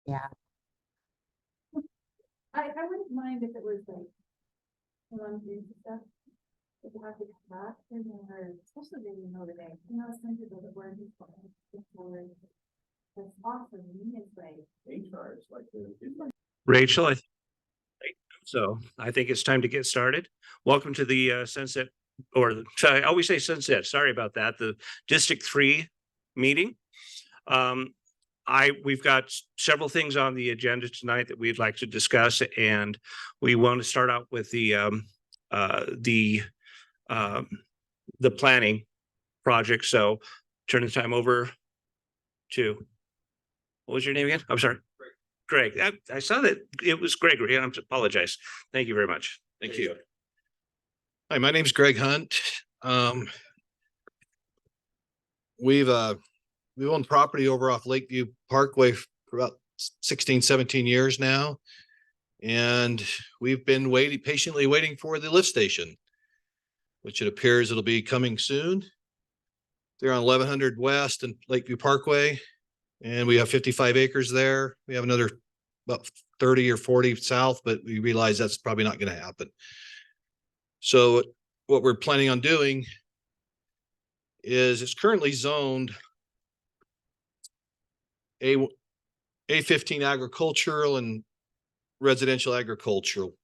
Yeah. I wouldn't mind if it was like one into stuff. If you have to come back and then, especially when you know the day, you know, some people that were before. That's awesome. It's like Rachel, I think it's time to get started. Welcome to the Sunset, I always say Sunset. Sorry about that. The District 3 meeting. We've got several things on the agenda tonight that we'd like to discuss, and we want to start out with the planning project. So turn the time over to, what was your name again? I'm sorry. Greg. I saw that it was Gregory. I apologize. Thank you very much. Thank you. Hi, my name's Greg Hunt. We've owned property over off Lakeview Parkway for about 16, 17 years now. And we've been patiently waiting for the lift station, which it appears it'll be coming soon. They're on 1100 West and Lakeview Parkway. And we have 55 acres there. We have another about 30 or 40 south, but we realize that's probably not going to happen. So what we're planning on doing is it's currently zoned A15 agricultural and residential agricultural.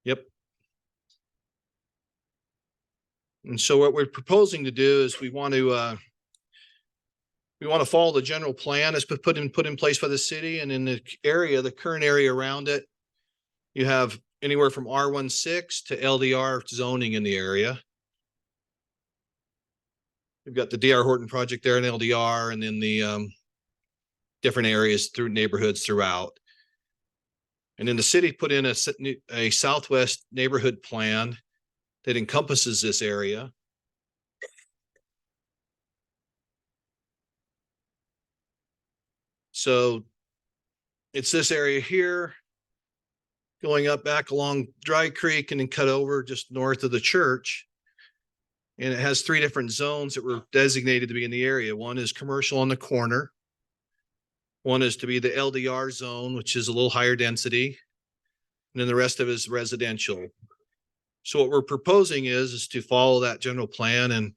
Yep. And so what we're proposing to do is we want to follow the general plan that's put in place by the city, and in the area, the current area around it, you have anywhere from R16 to LDR zoning in the area. We've got the DR Horton project there in LDR, and then the different areas through neighborhoods throughout. And then the city put in a Southwest neighborhood plan that encompasses this area. So it's this area here, going up back along Dry Creek and then cut over just north of the church. And it has 3 different zones that were designated to be in the area. One is commercial on the corner. One is to be the LDR zone, which is a little higher density. And then the rest of it is residential. So what we're proposing is to follow that general plan and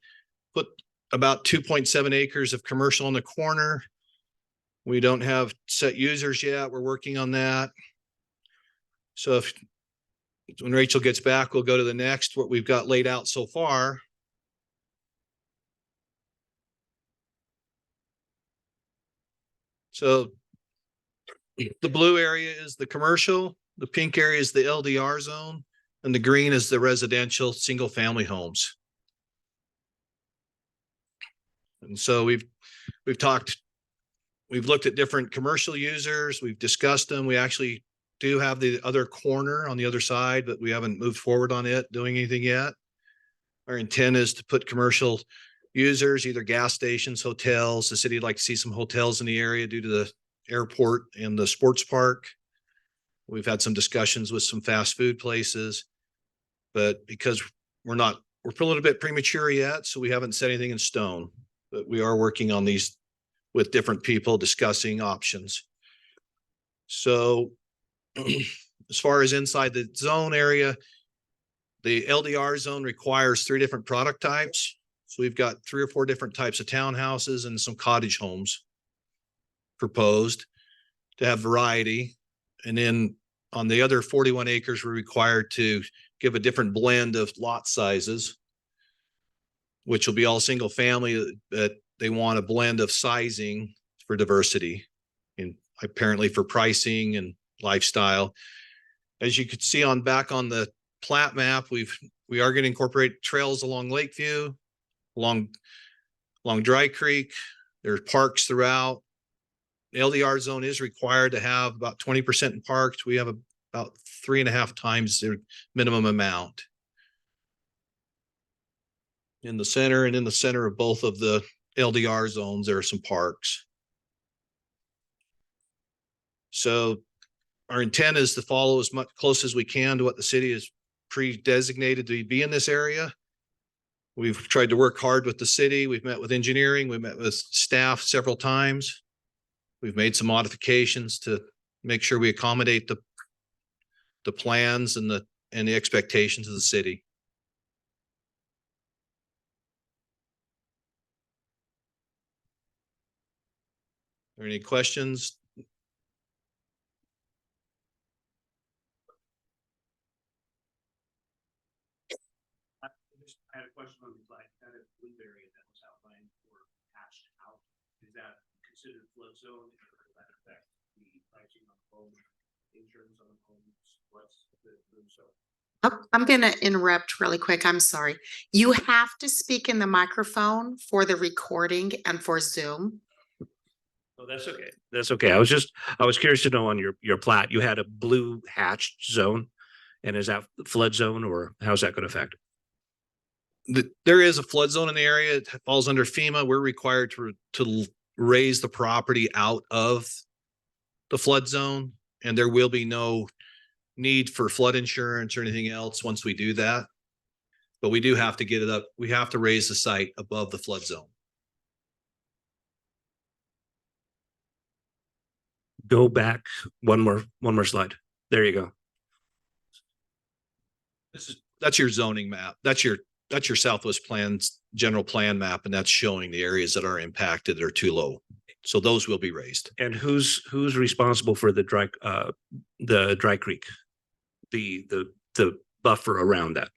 put about 2.7 acres of commercial on the corner. We don't have set users yet. We're working on that. So when Rachel gets back, we'll go to the next, what we've got laid out so far. So the blue area is the commercial, the pink area is the LDR zone, and the green is the residential single family homes. And so we've looked at different commercial users. We've discussed them. We actually do have the other corner on the other side, but we haven't moved forward on it, doing anything yet. Our intent is to put commercial users, either gas stations, hotels. The city would like to see some hotels in the area due to the airport and the sports park. We've had some discussions with some fast food places, but because we're a little bit premature yet, so we haven't set anything in stone, but we are working on these with different people, discussing options. So as far as inside the zone area, the LDR zone requires 3 different product types. So we've got 3 or 4 different types of townhouses and some cottage homes proposed to have variety. And then on the other 41 acres, we're required to give a different blend of lot sizes, which will be all single family, that they want a blend of sizing for diversity and apparently for pricing and lifestyle. As you could see back on the plat map, we are going to incorporate trails along Lakeview, along Dry Creek. There's parks throughout. The LDR zone is required to have about 20% in parks. We have about 3.5 times their minimum amount. In the center and in the center of both of the LDR zones, there are some parks. So our intent is to follow as much close as we can to what the city is pre-designated to be in this area. We've tried to work hard with the city. We've met with engineering. We met with staff several times. We've made some modifications to make sure we accommodate the plans and the expectations of the city. Are there any questions? I had a question on the slide, kind of blue area that was outlined or hatched out. Is that considered flood zone? Or does that affect the pricing on home, insurance on homes? What's the blue zone? I'm going to interrupt really quick. I'm sorry. You have to speak in the microphone for the recording and for Zoom. Oh, that's okay. That's okay. I was curious to know on your plat, you had a blue hatched zone. And is that flood zone or how's that going to affect? There is a flood zone in the area. It falls under FEMA. We're required to raise the property out of the flood zone, and there will be no need for flood insurance or anything else once we do that. But we do have to get it up. We have to raise the site above the flood zone. Go back one more slide. There you go. That's your zoning map. That's your Southwest Plan's general plan map, and that's showing the areas that are impacted that are too low. So those will be raised. And who's responsible for the dry creek, the buffer around that?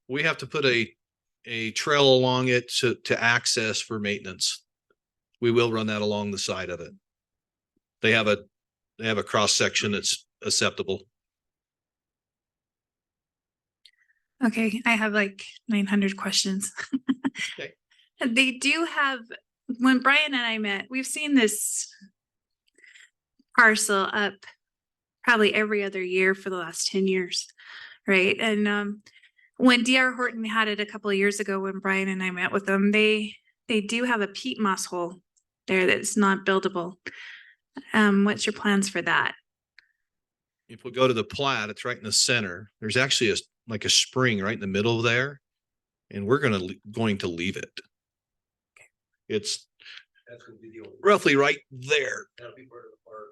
We have to put a trail along it to access for maintenance. We will run that along the side of it. They have a cross section that's acceptable. Okay, I have like 900 questions. Okay. They do have, when Brian and I met, we've seen this parcel up probably every other year for the last 10 years, right? And when DR Horton had it a couple of years ago, when Brian and I met with them, they do have a peat moss hole there that's not buildable. What's your plans for that? If we go to the plat, it's right in the center. There's actually like a spring right in the middle there, and we're going to leave it. It's roughly right there. That'll be part of the park.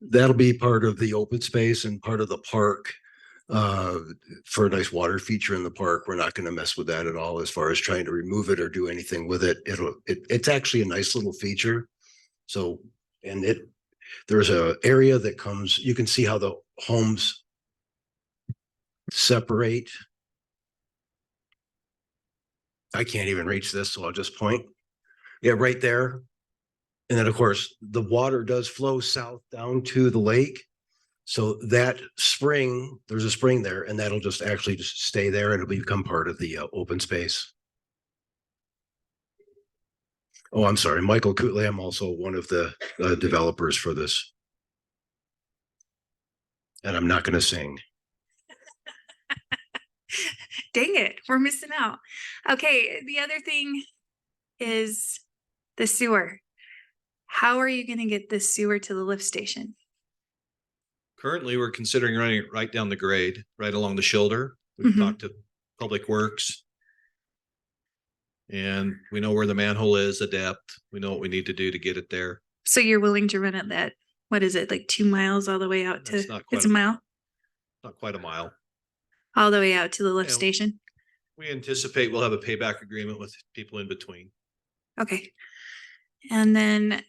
That'll be part of the open space and part of the park. For a nice water feature in the park, we're not going to mess with that at all as far as trying to remove it or do anything with it. It's actually a nice little feature. So, and there's a area that comes, you can see how the homes separate. I can't even reach this, so I'll just point. Yeah, right there. And then of course the water does flow south down to the lake. So that spring, there's a spring there, and that'll just actually just stay there. It'll become part of the open space. Oh, I'm sorry, Michael Kutley. I'm also one of the developers for this. And I'm not going to sing. Dang it, we're missing out. Okay, the other thing is the sewer. How are you going to get the sewer to the lift station? Currently, we're considering running it right down the grade, right along the shoulder. We've Mhm. talked to Public Works. And we know where the manhole is, the depth. We know what we need to do to get it there. So you're willing to run it that, what is it, like 2 miles all the way out to, That's not quite it's a mile? Not quite a mile. All the way out to the lift Yeah. station? We anticipate we'll have a payback agreement with people in between. Okay. And then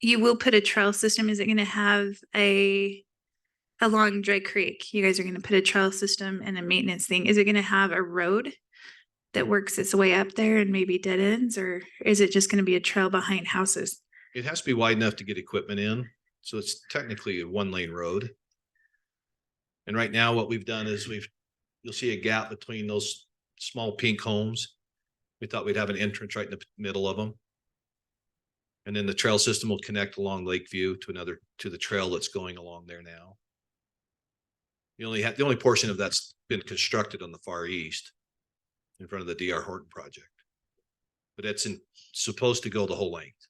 you will put a trail system. Is it going to have along Dry Creek? You guys are going to put a trail system and a maintenance thing. Is it going to have a road that works its way up there and maybe dead ends, or is it just going to be a trail behind houses? It has to be wide enough to get equipment in. So it's technically a 1-lane road. And right now what we've done is you'll see a gap between those small pink homes. We thought we'd have an entrance right in the middle of them. And then the trail system will connect along Lakeview to the trail that's going along there now. The only portion of that's been constructed on the far east in front of the DR Horton project. But it's supposed to go the whole length. Is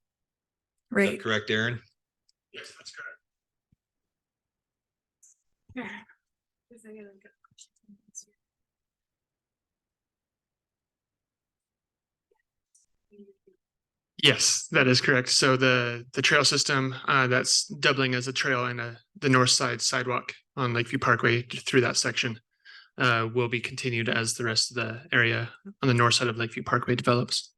Right. that correct, Aaron? Yes, that's correct. Yes, that is correct. So the trail system that's doubling as a trail and the north side sidewalk on Lakeview Parkway through that section will be continued as the rest of the area on the north side of Lakeview Parkway develops.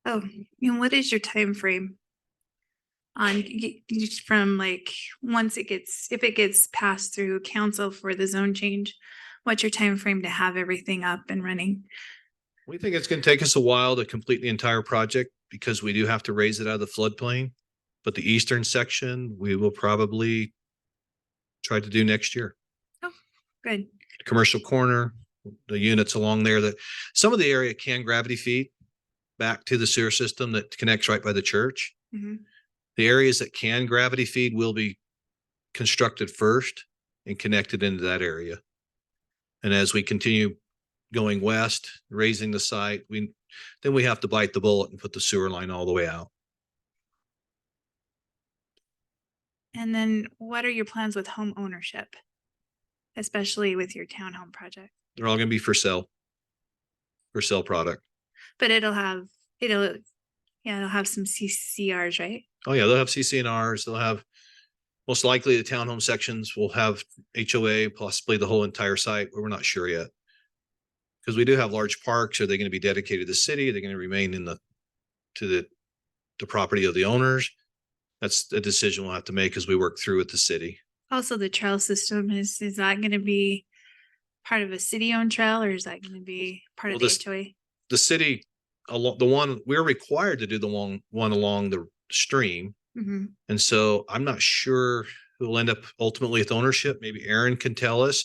Oh, and what is your time frame on from like once it gets, if it gets passed through council for the zone change? What's your time frame to have everything up and running? We think it's going to take us a while to complete the entire project because we do have to raise it out of the floodplain. But the eastern section, we will probably try to do next year. Good. Commercial corner, the units along there, that some of the area can gravity feed back to the sewer system that connects right by the church. Mhm. The areas that can gravity feed will be constructed first and connected into that area. And as we continue going west, raising the site, then we have to bite the bullet and put the sewer line all the way out. And then what are your plans with home ownership? Especially with your townhome project, They're all going to be for sale product. but it'll have some CCRs, right? Oh yeah, they'll have CCNRs. They'll have, most likely the townhome sections will have HOA, possibly the whole entire site, but we're not sure yet. Because we do have large parks. Are they going to be dedicated to the city? Are they going to remain to the property of the owners? That's a decision we'll have to make as we work through with the city. Also, the trail system, is that going to be part of a city-owned trail, or is that going to be part of Well, the this- HOA? The city, the one, we're required to do the one along the stream. Mhm. And so I'm not sure who will end up ultimately with ownership. Maybe Aaron can tell us.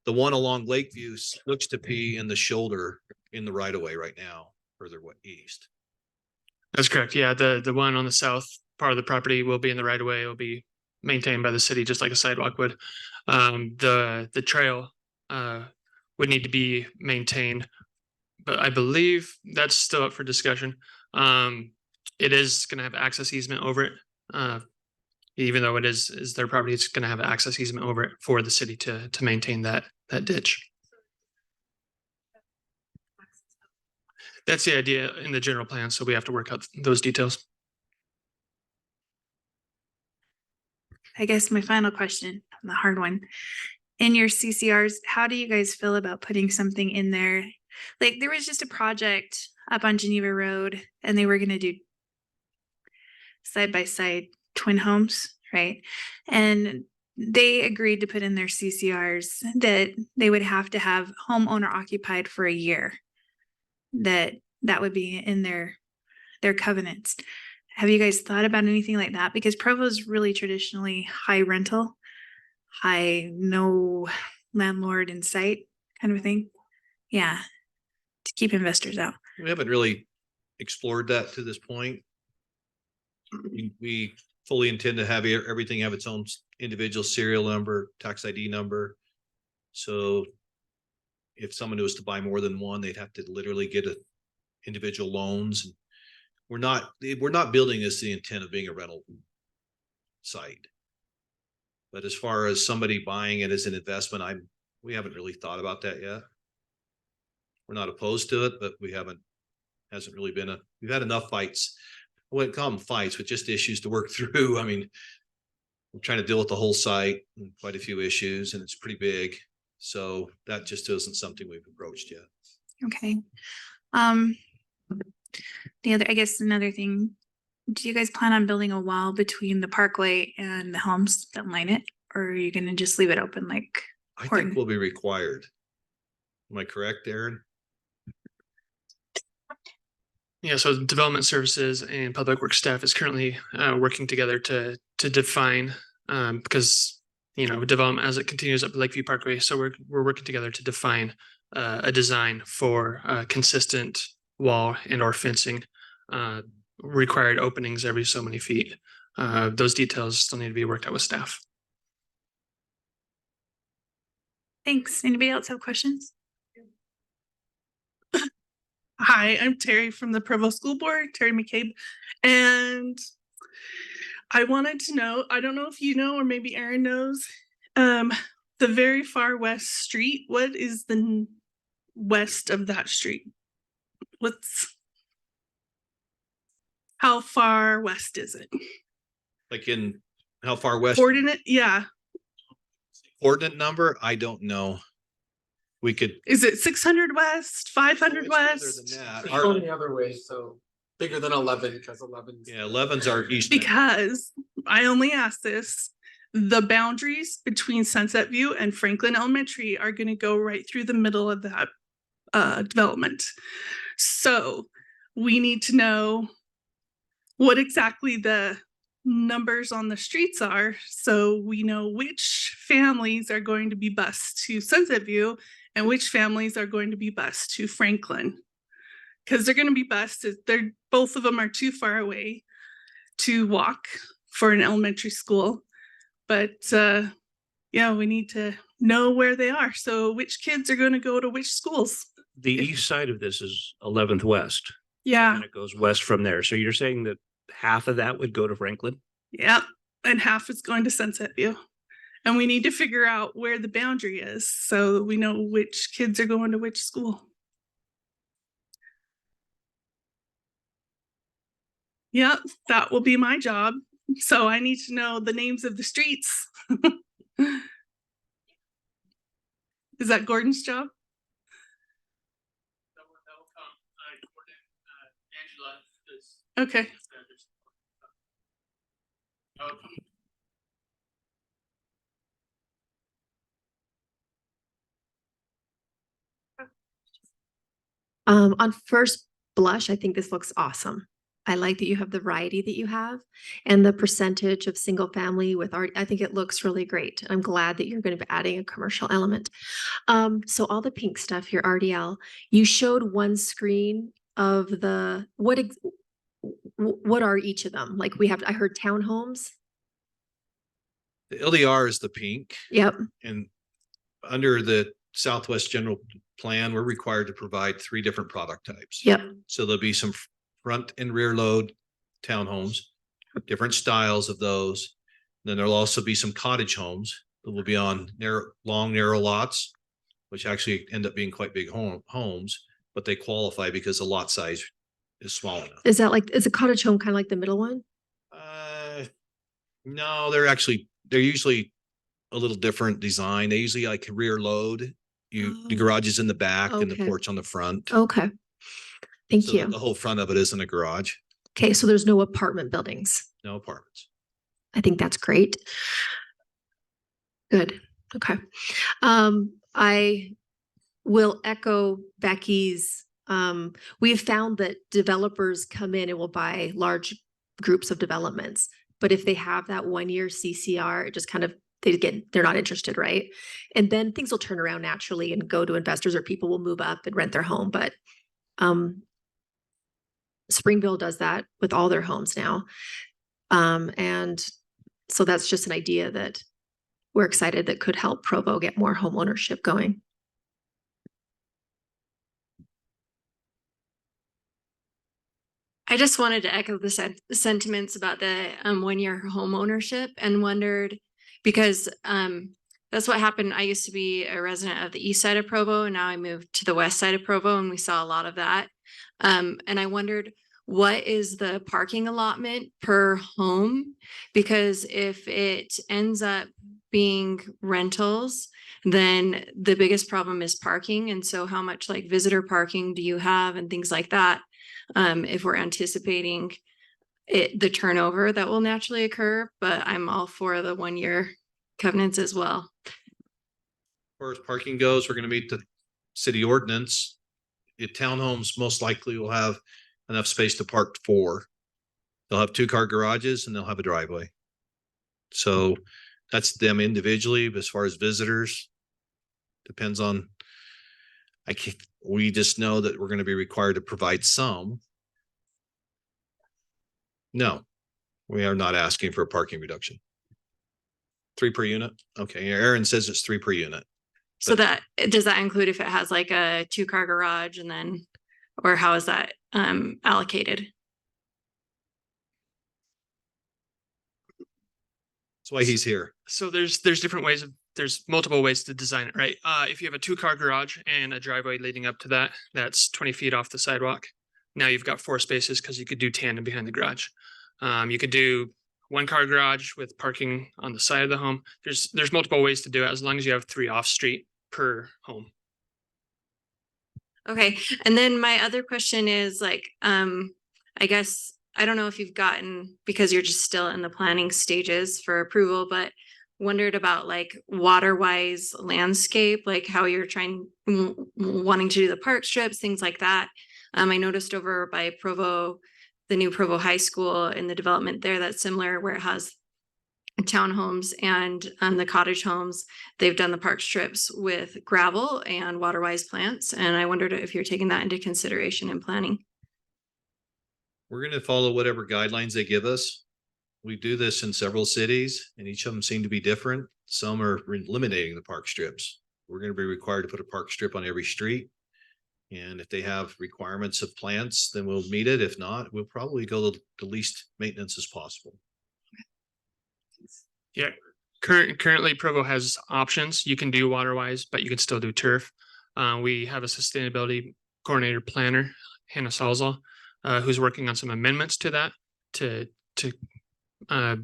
The one along Lakeview looks to be in the shoulder in the right of way right now, further east. That's correct. Yeah, the one on the south part of the property will be in the right of way. It will be maintained by the city, just like a sidewalk would. The trail would need to be maintained, but I believe that's still up for discussion. It is going to have access easement over it. Even though it is their property, it's going to have access easement over it for the city to maintain that ditch. That's the idea in the general plan, so we have to work out those details. I guess my final question, the hard one. In your CCRs, how do you guys feel about putting something in there? Like there was just a project up on Geneva Road and they were going to do side by side twin homes, right? And they agreed to put in their CCRs that they would have to have homeowner occupied for a year. That would be in their covenants. Have you guys thought about anything like that? Because Provo's really traditionally high rental, high no landlord in sight kind of a thing. Yeah, to keep investors out. We haven't really explored that to this point. We fully intend to have everything have its own individual serial number, tax ID number. So if someone was to buy more than one, they'd have to literally get individual loans. We're not building this the intent of being a rental site. But as far as somebody buying it as an investment, we haven't really thought about that yet. We're not opposed to it, but hasn't really been we've had enough fights. I wouldn't call them fights, but just issues to work through. I mean, we're trying to deal with the whole site and quite a few issues, and it's pretty big. So that just isn't something we've approached yet. Okay. I guess another thing, do you guys plan on building a wall between the parkway and the homes that line it? Or are you gonna just leave it open like I think Horton? will be required. Am I correct, Aaron? Yeah, so development services and public works staff is currently working together to define because development as it continues up Lakeview Parkway. So we're working together to define a design for consistent wall and or fencing, required openings every so many feet. Those details still need to be worked out with staff. Thanks. Anybody else have questions? Hi, I'm Terry from the Provo School Board, Terry McCabe. And I wanted to know, I don't know if you know, or maybe Aaron knows, the very far west street, what is the west of that street? How far west is it? Like in how far west? Coordinate, yeah. Coordinate number, I don't know. We could. Is it 600 west, 500 Oh, it's further west? than that. It's Our- going the other way, so bigger than 11 because 11. Yeah, 11's our east. Because I only ask this, the boundaries between Sunset View and Franklin Elementary are going to go right through the middle of that development. So we need to know what exactly the numbers on the streets are, so we know which families are going to be bused to Sunset View and which families are going to be bused to Franklin. Because they're going to be bused, both of them are too far away to walk for an elementary school. But yeah, we need to know where they are. So which kids are going to go to which schools? The east side of this is 11th West. Yeah, And it goes west from there. So you're saying that half of that would go to Franklin? yeah. And half is going to Sunset View. And we need to figure out where the boundary is so that we know which kids are going to which school. Yeah, that will be my job. So I need to know the names of the streets. Is that Gordon's job? Okay. On first blush, I think this looks awesome. I like that you have the variety that you have and the percentage of single family with art. I think it looks really great. I'm glad that you're going to be adding a commercial element. So all the pink stuff, your RDL, you showed one screen of the, what are each of them? Like I heard townhomes. The LDR is the pink. Yep. And under the Southwest General Plan, we're required to provide 3 different product types. Yep. So there'll be some front and rear load townhomes, different styles of those. Then there'll also be some cottage homes that will be on long, narrow lots, which actually end up being quite big homes, but they qualify because the lot size is small enough. Is a cottage home kind of like the middle one? No, they're usually a little different design. They usually like rear load. The garage is in the back and the Okay. porch on the front. Okay. Thank So you. the whole front of it isn't a garage, Okay. So there's no apartment buildings. no apartments. I think that's great. Good. Okay. I will echo Becky's. We've found that developers come in and will buy large groups of developments, but if they have that 1-year CCR, it just kind of, they're not interested, right? And then things will turn around naturally and go to investors, or people will move up and rent their home. But Springville does that with all their homes now. And so that's just an idea that we're excited that could help Provo get more home ownership going. I just wanted to echo the sentiments about the 1-year home ownership, and wondered, because that's what happened. I used to be a resident of the east side of Provo, and now I moved to the west side of Provo, and we saw a lot of that. And I wondered, what is the parking allotment per home? Because if it ends up being rentals, then the biggest problem is parking. And so how much like visitor parking do you have and things like that? If we're anticipating the turnover that will naturally occur, but I'm all for the 1-year covenants as well. As far as parking goes, we're going to meet the city ordinance. The townhomes most likely will have enough space to park 4. They'll have 2-car garages and they'll have a driveway. So that's them individually. But as far as visitors, depends on, we just know that we're going to be required to provide some. No, we are not asking for a parking reduction. 3 per unit. Okay, Aaron says it's 3 per unit. So that, does that include if it has like a 2-car garage, and then, or how is that allocated? That's why he's here. So there's different ways of there's multiple ways to design it, right? If you have a 2-car garage and a driveway leading up to that, that's 20 feet off the sidewalk. Now you've got 4 spaces because you could do tandem behind the garage. You could do 1-car garage with parking on the side of the home. There's multiple ways to do it as long as you have 3 off street per home. Okay, and then my other question is like, I guess, I don't know if you've gotten, because you're just still in the planning stages for approval, but wondered about like water-wise landscape, like how you're wanting to do the park strips, things like that. I noticed over by Provo, the new Provo High School in the development there, that's similar where it has townhomes and the cottage homes. They've done the park strips with gravel and water-wise plants. And I wondered if you're taking that into consideration in planning. We're going to follow whatever guidelines they give us. We do this in several cities and each of them seem to be different. Some are eliminating the park strips. We're going to be required to put a park strip on every street. And if they have requirements of plants, then we'll meet it. If not, we'll probably go the least maintenance as possible. Yeah, currently Provo has options. You can do water-wise, but you can still do turf. We have a sustainability coordinator planner, Hannah Salzal, who's working on some amendments to that to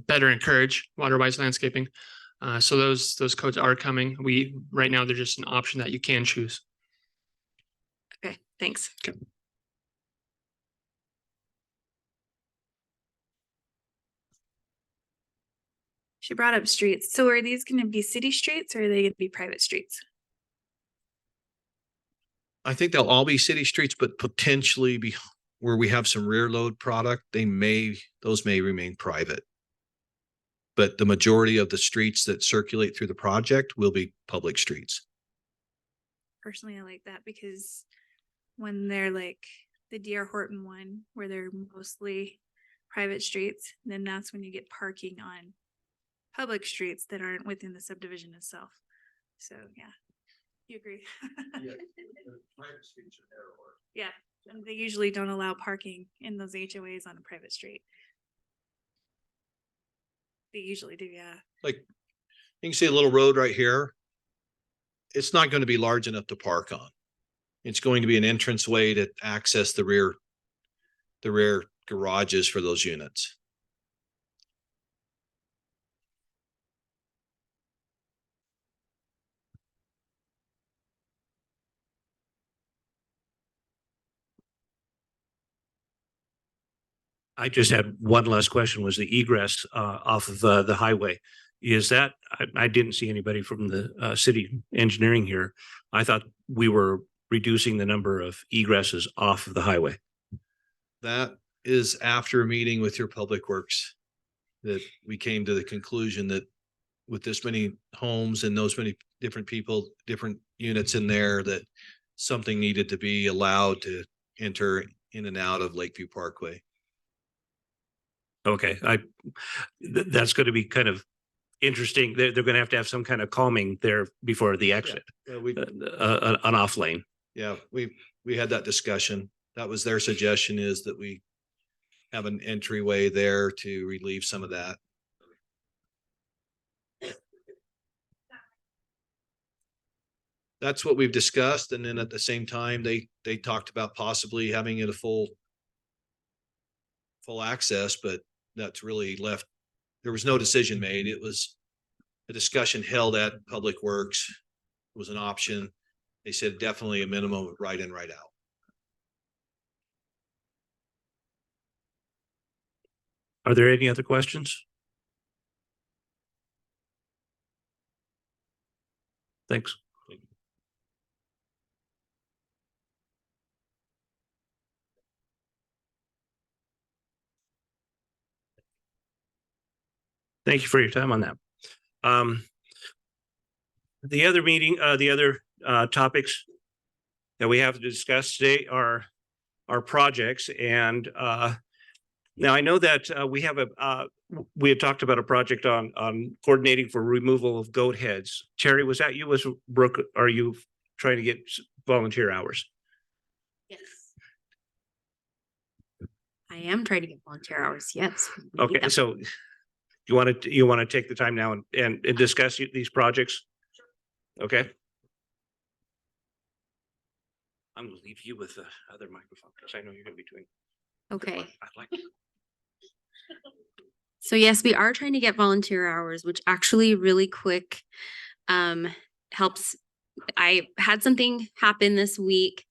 better encourage water-wise landscaping. So those codes are coming. Right now they're just an option that you can choose. Okay, thanks. Okay. She brought up streets. So are these going to be city streets or are they going to be private streets? I think they'll all be city streets, but potentially be where we have some rear load product, those may remain private. But the majority of the streets that circulate through the project will be public streets. Personally, I like that because when they're like the D.R. Horton one, where they're mostly private streets, then that's when you get parking on public streets that aren't within the subdivision itself. So yeah, you agree? Yeah, and they usually don't allow parking in those HOAs on a private street. They usually do, yeah. Like you can see a little road right here. It's not going to be large enough to park on. It's going to be an entrance way to access the rear garages for those units. I just had one last question, was the egress off of the highway. Is that, I didn't see anybody from the city engineering here. I thought we were reducing the number of egresses off of the highway. That is after a meeting with your public works that we came to the conclusion that with this many homes and those many different people, different units in there, that something needed to be allowed to enter in and out of Lakeview Parkway. Okay, that's going to be kind of interesting. They're going to have some kind of calming there before the exit, Yeah, an off lane. yeah, we had that discussion. That was their suggestion, is that we have an entryway there to relieve some of that. That's what we've discussed. And then at the same time, they talked about possibly having it a full access, but that's really left. There was no decision made. It was a discussion held at Public Works. It was an option. They said definitely a minimum of right in, right out. Are there any other questions? Thanks. Thank you for your time on that. The other meeting, the other topics that we have to discuss today are projects. And now I know that we have we had talked about a project on coordinating for removal of goat heads. Terry, was that you? Was Brooke? Are you trying to get volunteer hours? Yes. I am trying to get volunteer hours, yes. Okay, so you want to take the time now and discuss these projects? Okay. I'm gonna leave you with the other microphone because I know you're gonna be doing. Okay. I'd like. So yes, we are trying to get volunteer hours, which actually really quick helps. I had something happen this week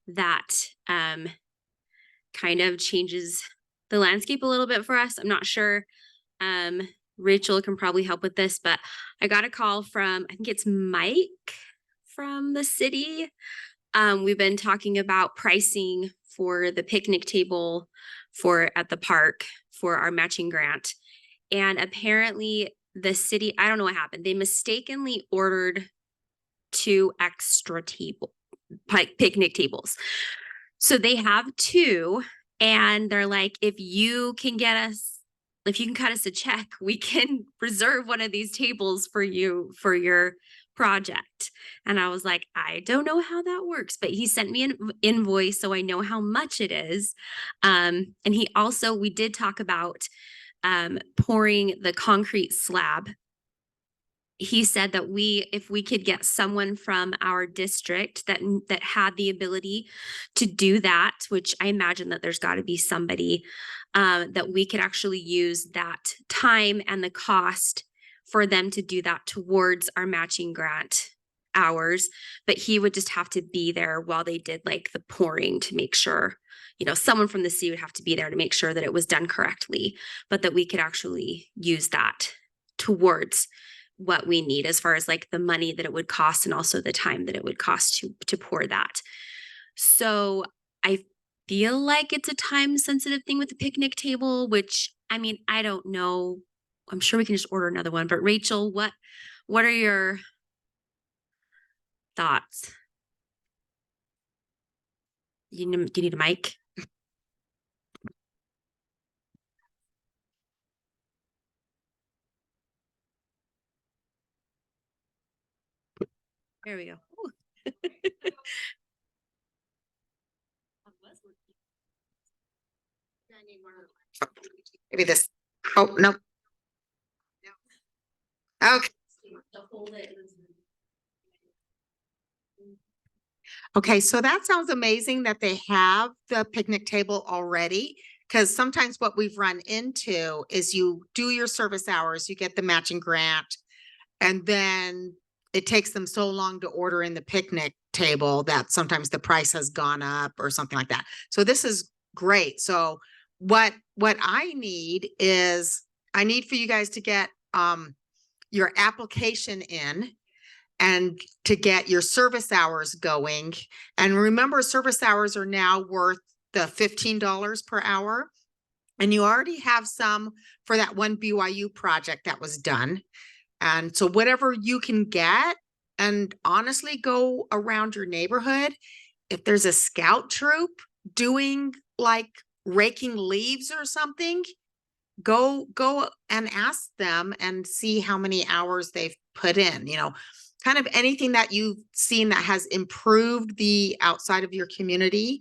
that kind of changes the landscape a little bit for us. I'm not sure. Rachel can probably help with this, but I got a call from, I think it's Mike from the city. We've been talking about pricing for the picnic table at the park for our matching grant. And apparently the city, I don't know what happened. They mistakenly ordered 2 extra picnic tables. So they have 2 and they're like, if you can cut us a check, we can reserve one of these tables for you for your project. And I was like, I don't know how that works, but he sent me an invoice so I know how much it is. And we did talk about pouring the concrete slab. He said that if we could get someone from our district that had the ability to do that, which I imagine that there's got to be somebody that we could actually use that time and the cost for them to do that towards our matching grant hours. But he would just have to be there while they did like the pouring to make sure, someone from the city would have to be there to make sure that it was done correctly, but that we could actually use that towards what we need as far as like the money that it would cost and also the time that it would cost to pour that. So I feel like it's a time sensitive thing with the picnic table, which I mean, I don't know. I'm sure we can just order another one, but Rachel, what are your thoughts? Do you need a mic? There we go. Maybe this. Oh, no. Okay. Okay, so that sounds amazing that they have the picnic table already. Because sometimes what we've run into is you do your service hours, you get the matching grant, and then it takes them so long to order in the picnic table that sometimes the price has gone up or something like that. So this is great. So what I need is I need for you guys to get your application in and to get your service hours going. And remember, service hours are now worth the $15 per hour. And you already have some for that one BYU project that was done. And so whatever you can get, and honestly, go around your neighborhood. If there's a scout troop doing like raking leaves or something, go and ask them and see how many hours they've put in, kind of anything that you've seen that has improved the outside of your community.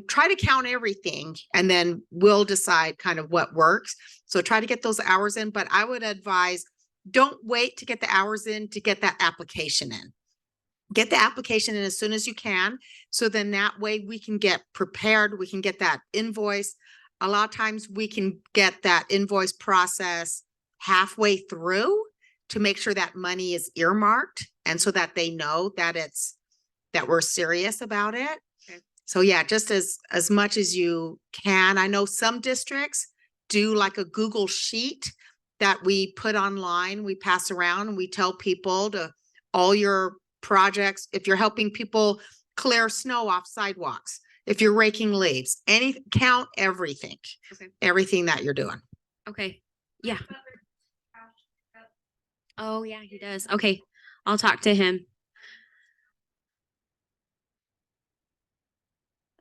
Try to count everything and then we'll decide kind of what works. So try to get those hours in, but I would advise don't wait to get the hours in to get that application in. Get the application in as soon as you can. So then that way we can get prepared. We can get that invoice. A lot of times we can get that invoice process halfway through to make sure that money is earmarked and so that they know that that we're serious about it. Okay. So yeah, just as much as you can. I know some districts do like a Google sheet that we put online, we pass around and we tell people to all your projects. If you're helping people clear snow off sidewalks, if you're raking leaves, count everything, Okay. everything that you're doing. Okay. Yeah. Oh yeah, he does. Okay. I'll talk to him.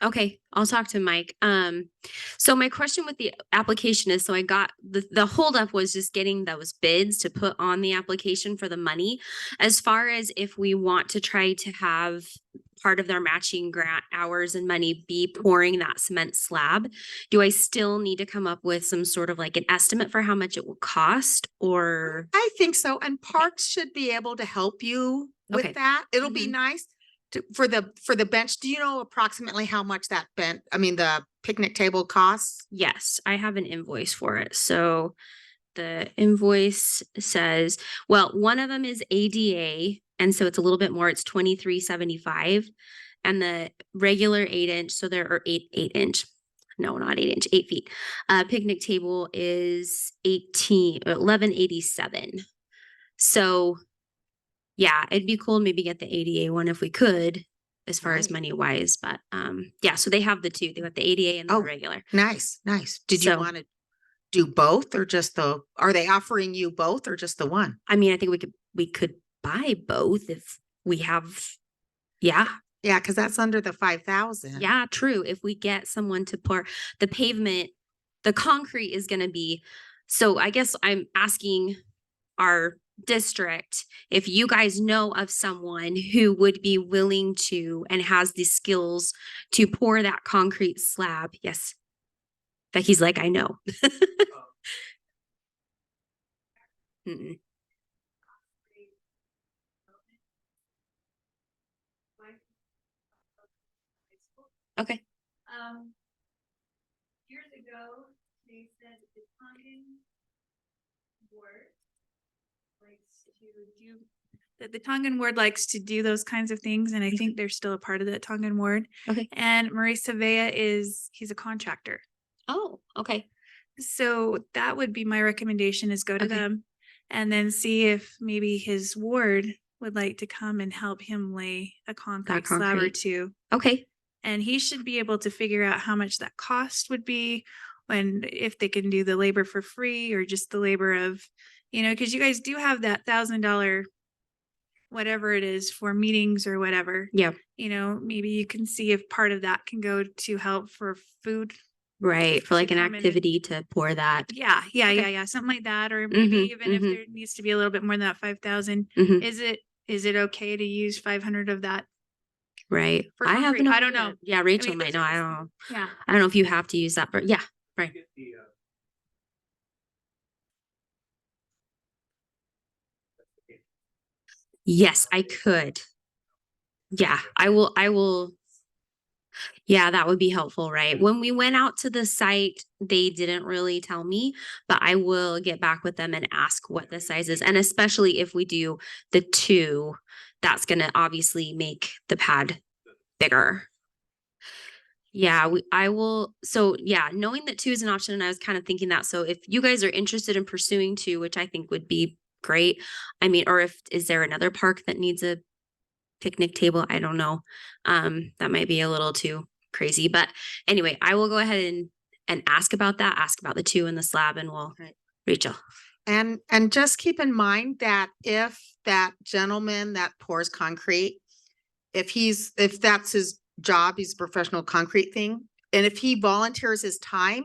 Okay, I'll talk to Mike. So my question with the application is, so I got the holdup was just getting those bids to put on the application for the money. As far as if we want to try to have part of their matching grant hours and money be pouring that cement slab, do I still need to come up with some sort of like an estimate for how much it will cost or? I think so. And parks should be able to help you Okay. with that. It'll be Mhm. nice for the bench. Do you know approximately how much that the picnic table costs? Yes, I have an invoice for it. So the invoice says, well, one of them is ADA, and so it's a little bit more. It's 23.75, and the regular 8-inch. So there are 8-inch. No, not 8-inch, 8 feet. Picnic table is 1187. So yeah, it'd be cool to maybe get the ADA one if we could, as far as Right. money wise. But yeah, so they have the two. They got the ADA and the Oh. regular. Nice, nice. Did you So- want to do both or just are they offering you both or just the one? I mean, I think we could buy both if we have, yeah, Yeah, because that's under the 5,000. yeah, true. If we get someone to pour the pavement, the concrete is gonna be, so I guess I'm asking our district if you guys know of someone who would be willing to and has the skills to pour that concrete slab. Yes. Becky's like, I know. Mm-mm. Okay. Years ago, they said the Tongan ward likes to do, that the Tongan ward likes to do those kinds of things, and I think they're still a part of the Tongan ward. Okay. And Marisa Vea he's a contractor. Oh, okay. So that would be my recommendation, is go to Okay. them and then see if maybe his ward would like to come and help him lay a concrete slab or concrete. two. Okay. And he should be able to figure out how much that cost would be, when, if they can do the labor for free or just the labor of, because you guys do have that $1,000, whatever it is, for meetings or whatever. Yeah. Maybe you can see if part of that can go to help for food. Right. For like an come in and- activity to pour that. Yeah, Okay. yeah, something like that. Or maybe Mhm, even if mhm. there needs to be a little bit more than that 5,000, Mhm. is it okay to use 500 of that? Right. For I have concrete, no I don't idea. know. Yeah, Rachel mean, might know. I don't know. Yeah. I don't know if you have to use that, but yeah, right. Yes, I could. Yeah, I will. Yeah, that would be helpful, right? When we went out to the site, they didn't really tell me, but I will get back with them and ask what the size is. And especially if we do the 2, that's gonna obviously make the pad bigger. Yeah, I will. So yeah, knowing that 2 is an option, and I was kind of thinking that. So if you guys are interested in pursuing 2, which I think would be great. I mean, or is there another park that needs a picnic table? I don't know. That might be a little too crazy, but anyway, I will go ahead and ask about that, ask about the 2 and the slab, and we'll, Rachel. And just keep in mind that if that gentleman that pours concrete, if that's his job, he's a professional concrete thing. And if he volunteers his time,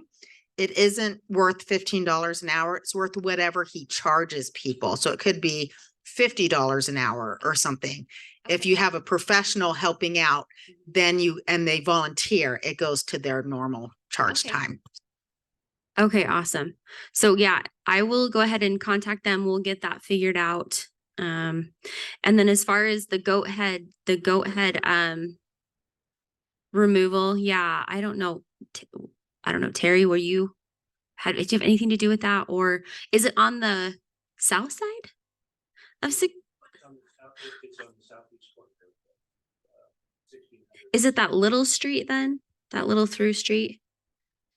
it isn't worth $15 an hour. It's worth whatever he charges people. So it could be $50 an hour or something. If you have a professional helping out, then they volunteer, it goes to their normal charge Okay. time. Okay, awesome. So yeah, I will go ahead and contact them. We'll get that figured out. And then as far as the goat head removal, yeah, I don't know. Terry, did you have anything to do with that, or is it on the south side of six? Is it that little street then? That little through street?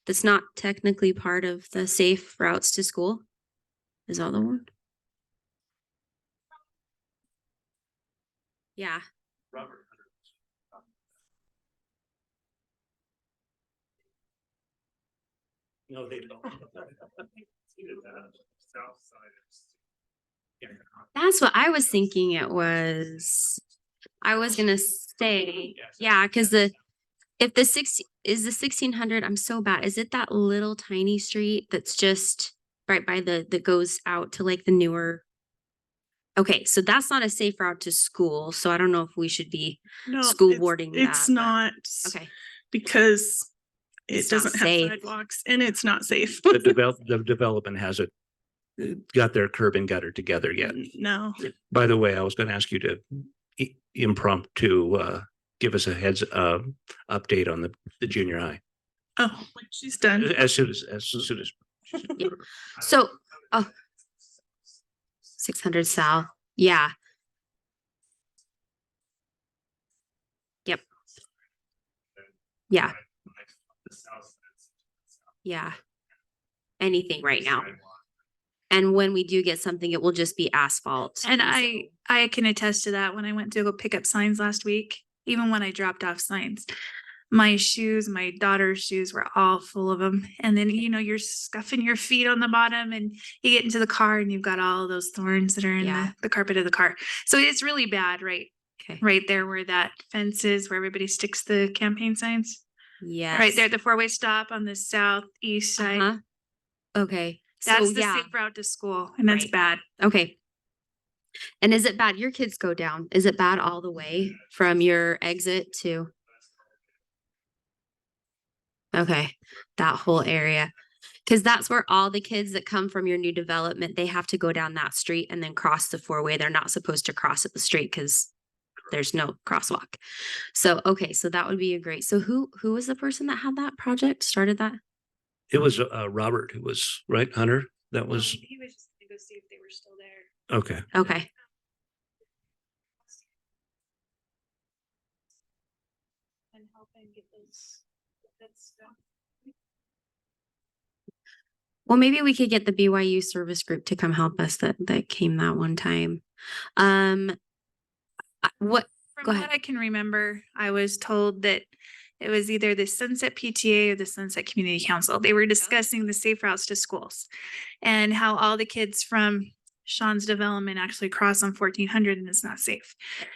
That's not technically part of the safe routes to school? Is that the one? Yeah. No, they don't. That's what I was thinking it was. I was gonna say, yeah, because if the 1600, I'm so bad. Is it that little tiny street that's just right by that goes out to like the newer? Okay, so that's not a safe route to school, so I don't know if we should be No, school it's- boarding It's that, but- not. Okay, Because it It's not doesn't have safe. sidewalks and it's not safe. The development hasn't got their curb and gutter together yet. No. By the way, I was going to ask you to impromptu give us a heads update on the junior high Oh, when she's done. as soon as so, 600 South, yeah. Yep. Yeah. Yeah. Anything right now. And when we do get something, it will just be asphalt. And so- I can attest to that when I went to go pick up signs last week, even when I dropped off signs. My shoes, my daughter's shoes were all full of them. And then, you're scuffing your feet on the bottom and you get into the car and you've got all those thorns that are in Yeah. the carpet of the car. So it's really bad, right? Okay. Right there where that fence is, where everybody sticks the campaign signs. Yes. Right there, the four-way stop on the southeast side. Uh-huh. Okay. That's So, the yeah. safe route to school, and that's Right. bad. Okay. And is it bad? Your kids go down. Is it bad all the way from your exit to? Okay, that whole area. Because that's where all the kids that come from your new development, they have to go down that street and then cross the four-way. They're not supposed to cross at the street because there's no crosswalk. So, okay, so that would be a great. So who was the person that had that project, started that? it was Robert who was right, Hunter. That was He was just gonna go see if they were still there. okay. Okay. And helping get that stuff. Well, maybe we could get the BYU service group to come help us that came that one time. What? From Go what ahead. I can remember, I was told that it was either the Sunset PTA or the Sunset Community Council. They were discussing the safe routes to schools and how all the kids from Sean's development actually cross on 1400 and it's not safe.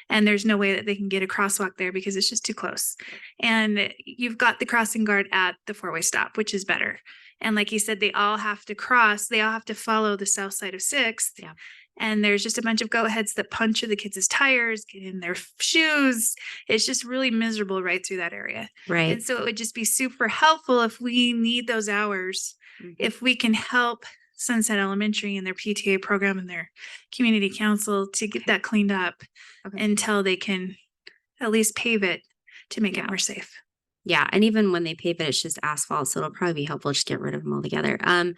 And there's no way that they can get a crosswalk there because it's just too close. And you've got the crossing guard at the four-way stop, which is better. And like you said, they all have to cross, they all have to follow the south side of 6th. Yeah. And there's just a bunch of goat heads that puncture the kids' tires, get in their shoes. It's just really miserable right through that area. Right. And so it would just be super helpful if we need those hours, Mhm. if we can help Sunset Elementary and their PTA program and their community council to get that cleaned up Okay. until they can at least pave it to make Yeah. it more safe. Yeah, and even when they pave it, it's just asphalt, so it'll probably be helpful just get rid of them altogether. And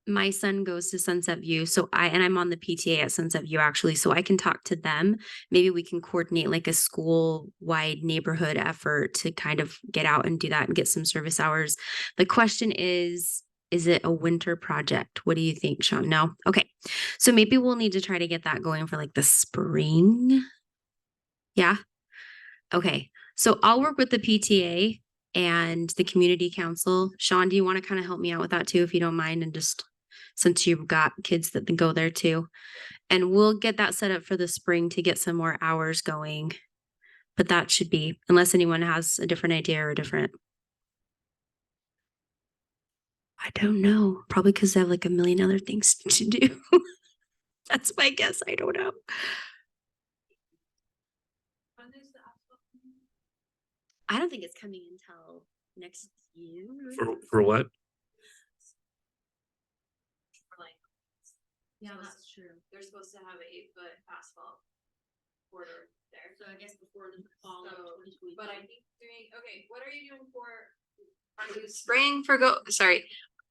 my son goes to Sunset View, so I'm on the PTA at Sunset View actually, so I can talk to them. Maybe we can coordinate like a school-wide neighborhood effort to kind of get out and do that and get some service hours. The question is it a winter project? What do you think, Sean? No? Okay. So maybe we'll need to try to get that going for like the spring. Yeah. Okay. So I'll work with the PTA and the community council. Sean, do you want to kind of help me out with that too, if you don't mind? And just since you've got kids that go there too, and we'll get that set up for the spring to get some more hours going. But that should be, unless anyone has a different idea or a different. I don't know. Probably because they have like a million other things to do. That's my guess. I don't know. I don't think it's coming until next year. For what? Yeah, that's true. They're supposed to have 8-foot asphalt border there. So I guess before the fall of 2020. But I think what are you doing are you spraying for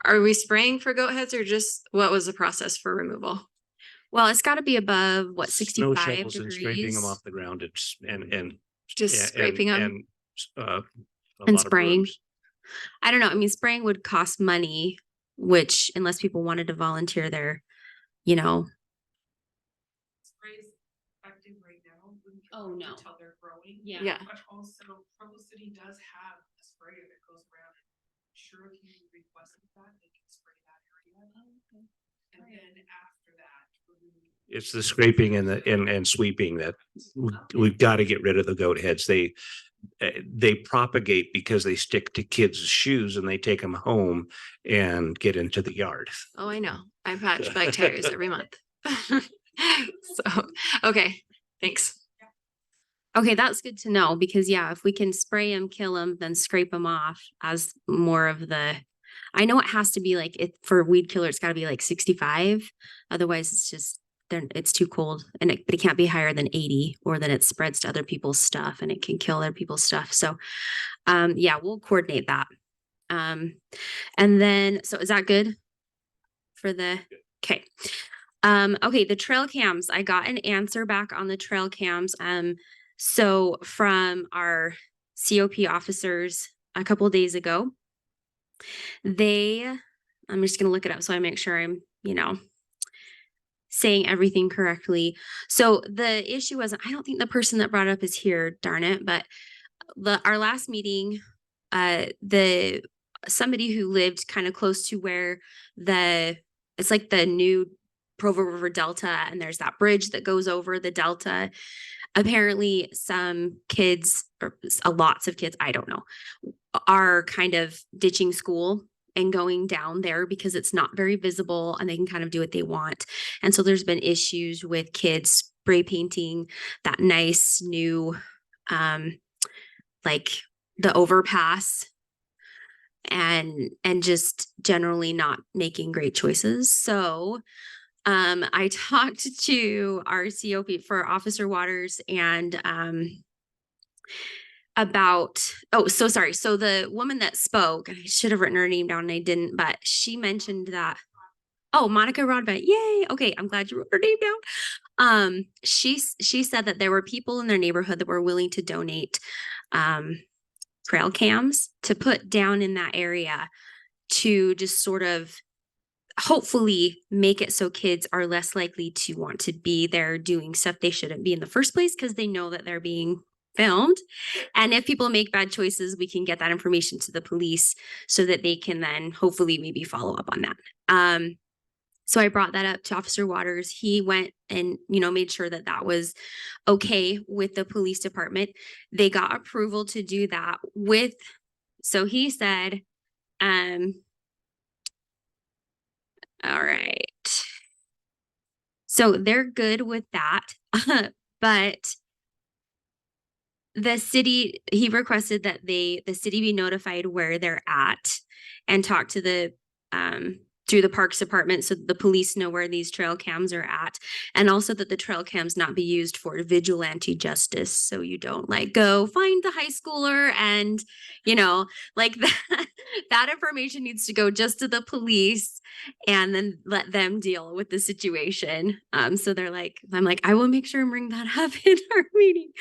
are we spraying for goat heads or just what was the process for removal? Well, it's got to be above what, Snow 65 shovels and scraping degrees. them off the ground and Just yeah, scraping them? and a And lot of spraying. brooms. I don't know. I mean, spraying would cost money, which unless people wanted to volunteer there, you know. Oh, no. Until they're growing. Yeah. Yeah. But also Provo City does have a sprayer that goes around. Sure, if you requested that, they can spray that area. And then after that. It's the scraping and sweeping that we've got to get rid of the goat heads. They propagate because they stick to kids' shoes and they take them home and get into the yard. Oh, I know. I patch bike tires every month. So, okay, thanks. Okay, that's good to know because yeah, if we can spray them, kill them, then scrape them off as more of the, I know it has to be like it for weed killer, it's gotta be like 65. Otherwise it's just, then it's too cold and but it can't be higher than 80 or then it spreads to other people's stuff and it can kill other people's stuff. So, yeah, we'll coordinate that. And then, so is that good for the, okay. Okay, the trail cams, I got an answer back on the trail cams. So from our COP officers a couple of days ago, I'm just gonna look it up so I make sure I'm, saying everything correctly. So the issue wasn't, I don't think the person that brought it up is here, darn it, but our last meeting, somebody who lived kind of close to where it's like the new Provo River Delta, and there's that bridge that goes over the Delta. Apparently some kids, or lots of kids, I don't know, are kind of ditching school and going down there because it's not very visible and they can kind of do what they want. And so there's been issues with kids spray painting that nice new, like the overpass and just generally not making great choices. So I talked to our COP for Officer Waters and so sorry. So the woman that spoke, and I should have written her name down and I didn't, but she mentioned that, Monica Rodbent, yay. Okay, I'm glad you wrote her name down. She said that there were people in their neighborhood that were willing to donate trail cams to put down in that area to just sort of hopefully make it so kids are less likely to want to be there doing stuff they shouldn't be in the first place because they know that they're being filmed. And if people make bad choices, we can get that information to the police so that they can then hopefully maybe follow up on that. So I brought that up to Officer Waters. He went and, made sure that that was okay with the police department. They got approval to do that so he said, all right. So they're good with that. But the city, he requested that the city be notified where they're at and talk to through the Parks Department so that the police know where these trail cams are at, and also that the trail cams not be used for vigilante justice. So you don't go find the high schooler and, that information needs to go just to the police and then let them deal with the situation. So they're I'm I will make sure and bring that up in our meeting.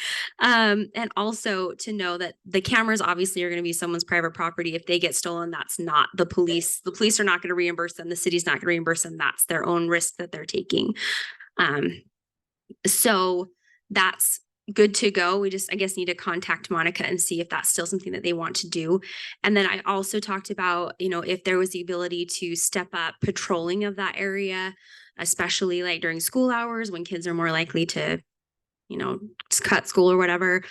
And also to know that the cameras obviously are going to be someone's private property. If they get stolen, that's not the police. The police are not going to reimburse them. The city's not going to reimburse them. That's their own risk that they're taking. So that's good to go. We just, I guess, need to contact Monica and see if that's still something that they want to do. And then I also talked about, if there was the ability to step up patrolling of that area, especially during school hours when kids are more likely to, cut school or whatever.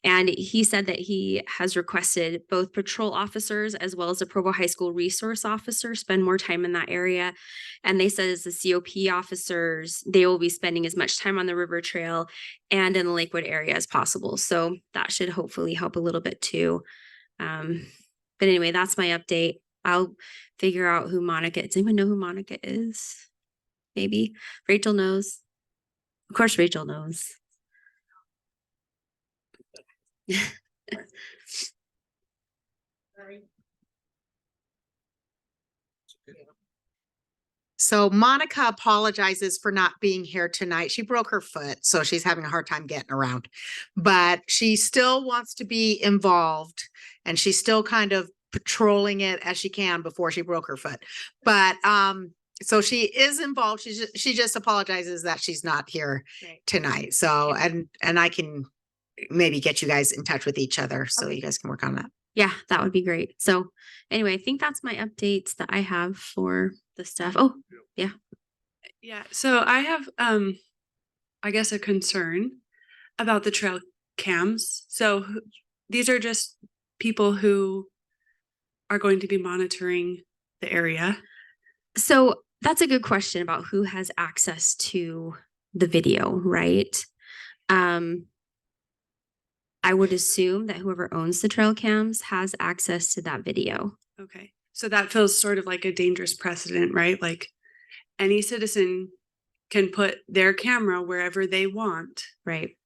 And he said that he has requested both patrol officers as well as the Provo High School resource officer spend more time in that area. And they said as the COP officers, they will be spending as much time on the river trail and in the Lakewood area as possible. So that should hopefully help a little bit too. But anyway, that's my update. I'll figure out who Monica is. Does anyone know who Monica is? Maybe Rachel knows. Of course, Rachel knows. So Monica apologizes for not being here tonight. She broke her foot, so she's having a hard time getting around, but she still wants to be involved and she's still kind of patrolling it as she can before she broke her foot. But so she is involved. She just apologizes that she's not here tonight. So and I can maybe get you guys in touch with each other so you guys can work on that. Yeah, that would be great. So anyway, I think that's my updates that I have for the stuff. Oh, yeah. Yeah. So I have, I guess, a concern about the trail cams. So these are just people who are going to be monitoring the area. So that's a good question about who has access to the video, right? I would assume that whoever owns the trail cams has access to that video. Okay, so that feels sort of like a dangerous precedent, right? Like any citizen can put their camera wherever they want. Right.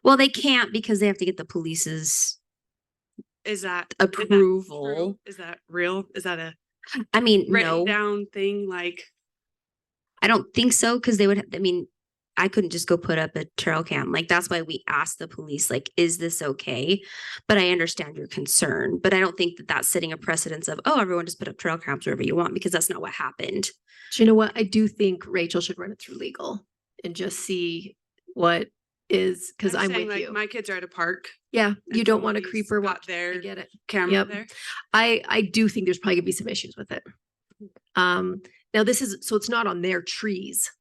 Well, they can't because they have to get the police's Is that approval. Is that real? Is that a I mean, written no, down thing? Like, I don't think so. Cause they would, I mean, I couldn't just go put up a trail cam. Like, that's why we asked the police, like, is this okay? But I understand your concern, but I don't think that that's setting a precedence of, oh, everyone just put up trail cams wherever you want, because that's not what happened. Do you know what? I do think Rachel should run it through legal and just see what is, because I'm saying, with like, you. my kids are at a park. Yeah, you and don't want a somebody's creeper got watch. I their get it. camera Yep. there. I do think there's probably gonna be some issues with it. Now this is, so it's not on their trees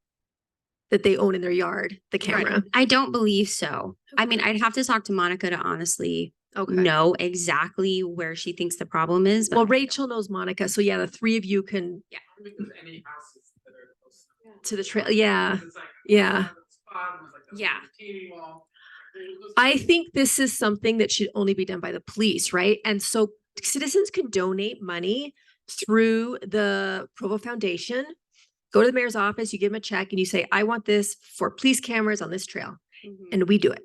that they own in their yard, the camera. I don't believe so. I mean, I'd have to talk to Monica to honestly Okay. know exactly where she thinks the problem is. But Well, Rachel knows Monica, so yeah, the three of you can I don't think there's any houses that are close enough. to the trail. Yeah, It's like yeah. spot, and there's like a Yeah. retaining wall. I think this is something that should only be done by the police, right? And so citizens can donate money through the Provo Foundation. Go to the mayor's office, you give them a check and you say, I want this for police cameras on this trail. And we do it.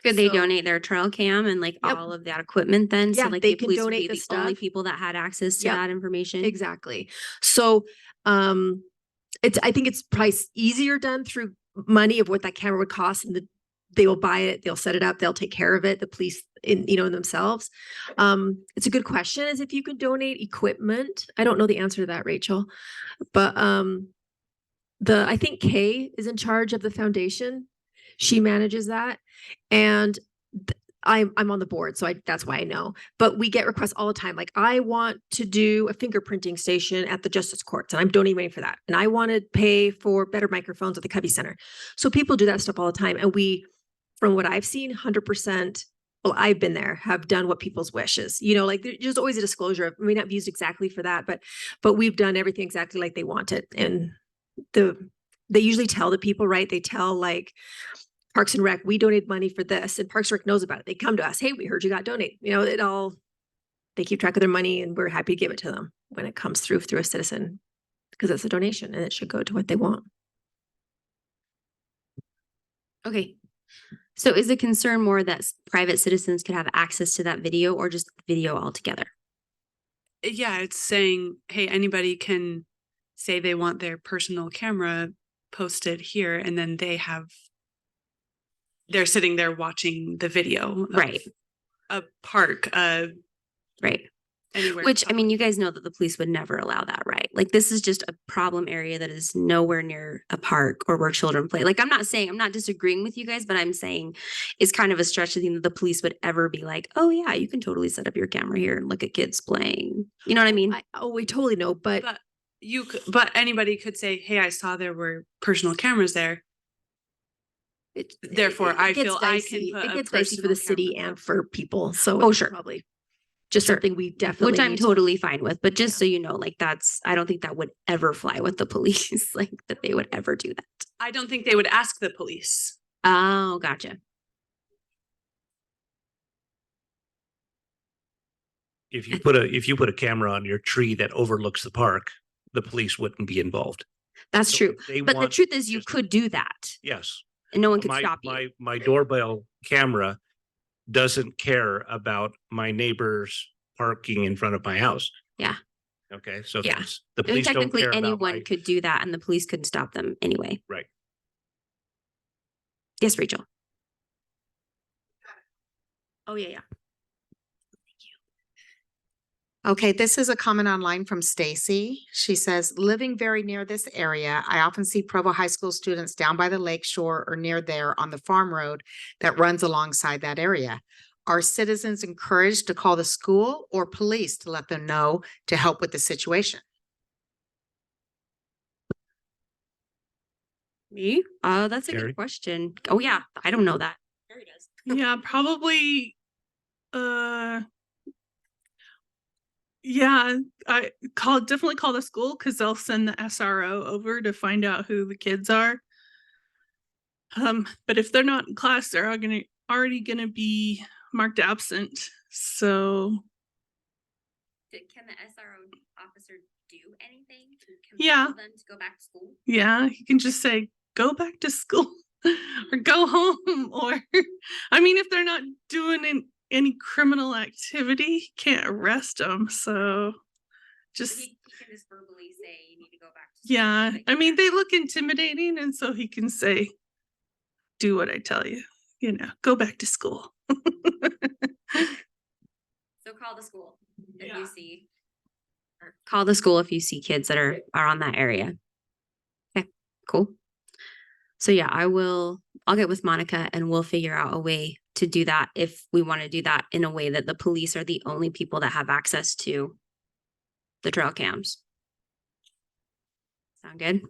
could they So- donate their trail cam and like Yep. all of that equipment then? Yeah, So like they the can police would donate be the the only stuff. people that had access to Yep. that information. Exactly. So I think it's probably easier done through money of what that camera would cost, and they will buy it, they'll set it up, they'll take care of it, the police in themselves. It's a good question, is if you could donate equipment. I don't know the answer to that, Rachel. But I think Kay is in charge of the foundation. She manages that. And I'm on the board, so that's why I know. But we get requests all the time. Like, I want to do a fingerprinting station at the Justice Courts, and I'm donating money for that. And I want to pay for better microphones at the Cubby Center. So people do that stuff all the time. And we, from what I've seen, 100%, well, I've been there, have done what people's wishes. Like there's always a disclosure of, may not be used exactly for that, but we've done everything exactly like they want it. And they usually tell the people, right? They tell like Parks and Rec, we donate money for this, and Parks and Rec knows about it. They come to us, hey, we heard you got donate. They keep track of their money, and we're happy to give it to them when it comes through a citizen, because it's a donation and it should go to what they want. Okay. So is the concern more that private citizens could have access to that video, or just video altogether? Yeah, it's saying, hey, anybody can say they want their personal camera posted here, and then they're sitting there watching the video. of Right. A park, Right. anywhere. Which, I mean, you guys know that the police would never allow that, right? Like, this is just a problem area that is nowhere near a park or where children play. Like, I'm not disagreeing with you guys, but I'm saying it's kind of a stretch to think that the police would ever be like, oh yeah, you can totally set up your camera here and look at kids playing. You know what I mean? We totally know, but But anybody could say, hey, I saw there were personal cameras there. Therefore, I gets feel I dicey. can put It a gets dicey for the personal city camera. and for people. So Oh, it's sure. probably just Sure. something we definitely Which I'm need to- totally fine with, but just so you know, like I don't think that would ever fly with the police, like that they would ever do that. I don't think they would ask the police. Oh, gotcha. If you put a camera on your tree that overlooks the park, the police wouldn't be involved. That's So true. they But the want truth is you just- could do that Yes. and no one could My, stop you. my doorbell camera doesn't care about my neighbors parking in front of my house. Yeah. Okay, so Yeah. the And police don't technically care about anyone my, could do that and the police couldn't stop them anyway. right. Yes, Rachel. Oh, yeah. Okay, this is a comment online from Stacy. She says, living very near this area, I often see Provo High School students down by the lake shore or near there on the farm road that runs alongside that area. Are citizens encouraged to call the school or police to let them know to help with the situation? Me? That's a Gary? good question. Oh, yeah. I don't know that. Gary does. Yeah, probably, Yeah, I definitely call the school because they'll send the SRO over to find out who the kids are. But if they're not in class, they're already gonna be marked absent. So Can the SRO officer do anything to Yeah. compel them to go back to school? yeah, you can just say, go back to school or go home. Or, I mean, if they're not doing any criminal activity, you can't arrest them. So just, He can just verbally say you need to go back to school. yeah, Like, I mean, they look intimidating. And so he can say, do what I tell you, go back to school. So call the school if you see. Or call the school if you see kids that are on that area. Okay, cool. So yeah, I'll get with Monica and we'll figure out a way to do that if we want to do that in a way that the police are the only people that have access to the trail cams. Sound good?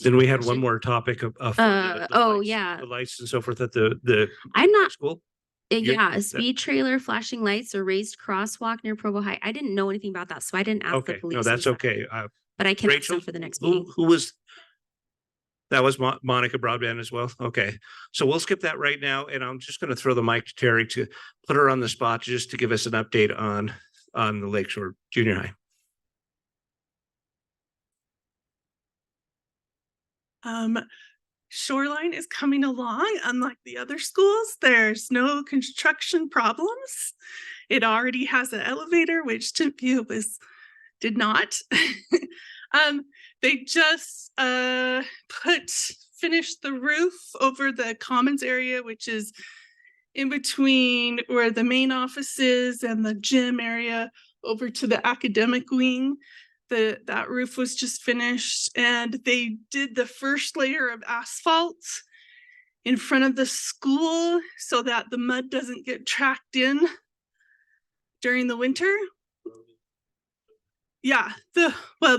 Then we had one more topic of. Yeah. The lights and so forth at the I'm not school. yeah, a that- speed trailer, flashing lights, or raised crosswalk near Provo High. I didn't know anything about that, so I didn't ask the Okay, police. no, that's inside, okay. But I can ask Rachel, them for the next meeting. who was? That was Monica Broadband as well. Okay, so we'll skip that right now, and I'm just going to throw the mic to Terry to put her on the spot just to give us an update on the Lakeshore Junior High. Shoreline is coming along. Unlike the other schools, there's no construction problems. It already has an elevator, which Timpview did not. They just finished the roof over the commons area, which is in between where the main office is and the gym area over to the academic wing. That roof was just finished, and they did the first layer of asphalt in front of the school so that the mud doesn't get tracked in during the winter. Yeah, the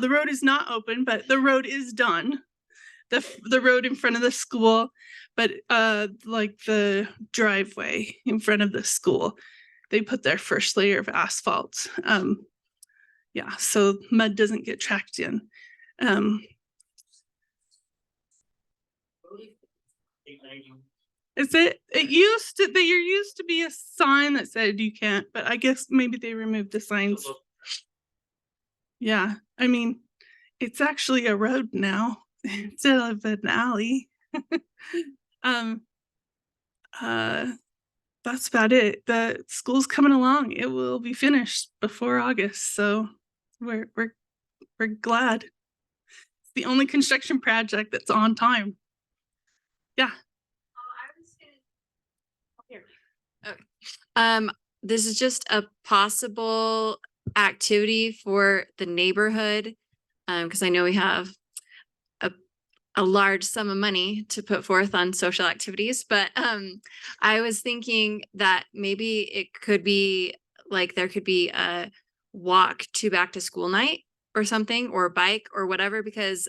road is not open, but the road is done. The road in front of the school, but like the driveway in front of the school, they put their first layer of asphalt. Yeah, so mud doesn't get tracked in. There used to be a sign that said you can't, but I guess maybe they removed the signs. Yeah, I mean, it's actually a road now instead of an alley. That's about it. The school's coming along. It will be finished before August, so we're glad. It's the only construction project that's on time. Yeah. This is just a possible activity for the neighborhood. Because I know we have a large sum of money to put forth on social activities, but I was thinking that maybe it could be like there could be a walk to back to school night or something, or bike or whatever, because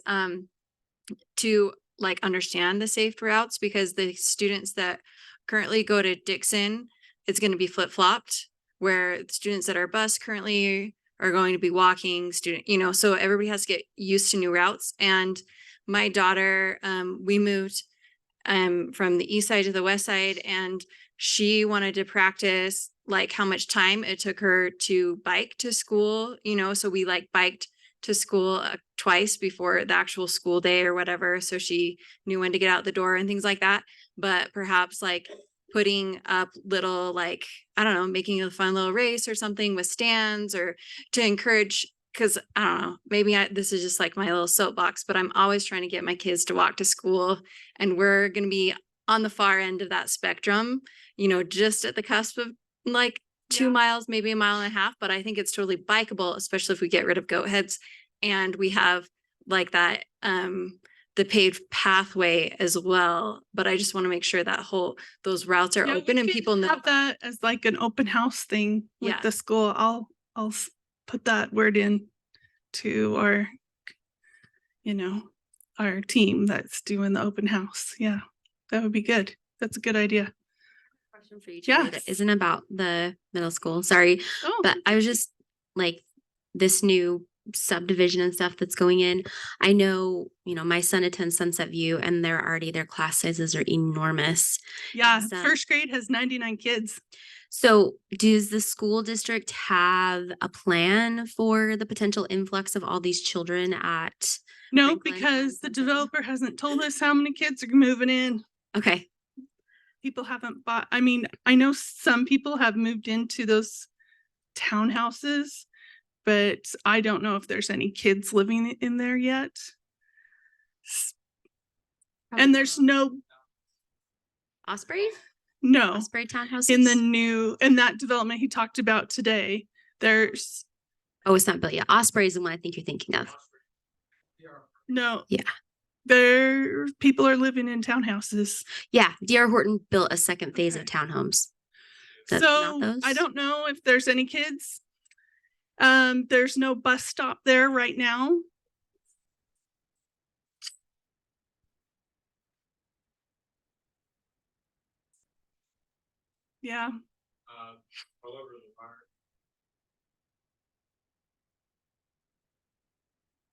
to like understand the safe routes, because the students that currently go to Dixon, it's going to be flip-flopped, where the students that are bus currently are going to be walking, so everybody has to get used to new routes. And my daughter, we moved from the east side to the west side, and she wanted to practice like how much time it took her to bike to school, so we like biked to school twice before the actual school day or whatever, so she knew when to get out the door and things like that. But perhaps like putting up little, like, I don't know, making a fun little race or something with stands, or to encourage, because I don't know, maybe this is just like my little soapbox, but I'm always trying to get my kids to walk to school, and we're going to be on the far end of that spectrum, just at the cusp of like 2 miles, maybe 1.5 miles, but I think it's totally bikeable, especially if we get rid of goat heads and we have like that, the paved pathway as well. But I just want to make sure that those routes are open and people know. Have that as like an open house thing with Yeah. the school. I'll put that word in to our, our team that's doing the open house. Yeah, that would be good. That's a good idea. Question for you, Yes. Julie, that isn't about the middle school. Sorry, Oh, but I was just like this new subdivision and stuff that's going in. I know, my son attends Sunset View and their class sizes are enormous. yeah, so- first grade has 99 kids. So does the school district have a plan for the potential influx of all these children at? No, Franklin because the and Sunset View? developer hasn't told us how many kids are moving in. Okay, People haven't bought, I mean, I know some people have moved into those townhouses, but I don't know if there's any kids living in there yet. And there's no, Osprey? no, Osprey townhouses? in that development he talked about today, there's Oh, it's not built yet. Osprey is the one I think you're thinking of. no. Yeah. People are living in townhouses. Yeah, D.R. Horton built a second phase of townhomes. That's not So I those? don't know if there's any kids. There's no bus stop there right now. Yeah,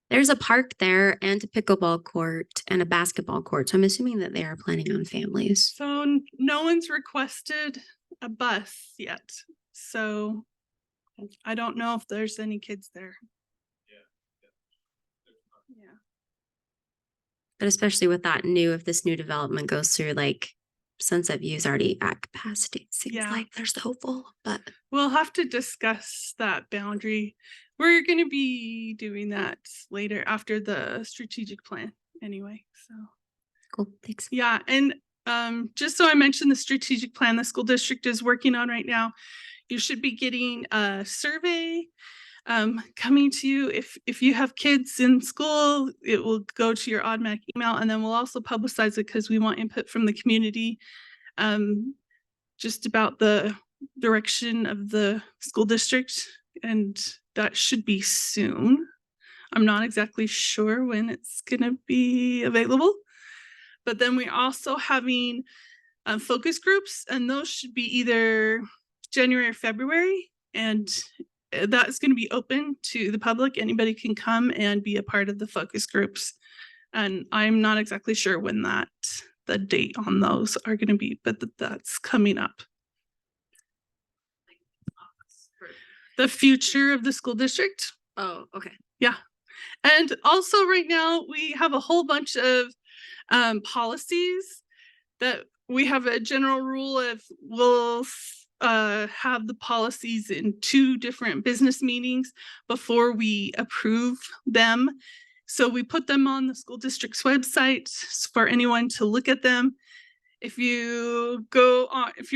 There's a park there and a pickleball court and a basketball court. So I'm assuming that they are planning on families. so no one's requested a bus yet. So I don't know if there's any kids there. Yeah. But especially with if this new development goes through, like Sunset View is already at capacity. It seems Yeah. like there's the hopeful, but We'll have to discuss that boundary. We're going to be doing that later after the strategic plan anyway, so. cool. Thanks. Yeah, and just so I mentioned the strategic plan the school district is working on right now, you should be getting a survey coming to you. If you have kids in school, it will go to your automatic email, and then we'll also publicize it because we want input from the community just about the direction of the school district, and that should be soon. I'm not exactly sure when it's gonna be available. But then we're also having focus groups, and those should be either January or February. And that's going to be open to the public. Anybody can come and be a part of the focus groups. And I'm not exactly sure when the date on those are going to be, but that's coming up. The future of the school district. Oh, okay. Yeah. And also right now we have a whole bunch of policies that we have a general rule of we'll have the policies in 2 different business meetings before we approve them. So we put them on the school district's website for anyone to look at them. If you're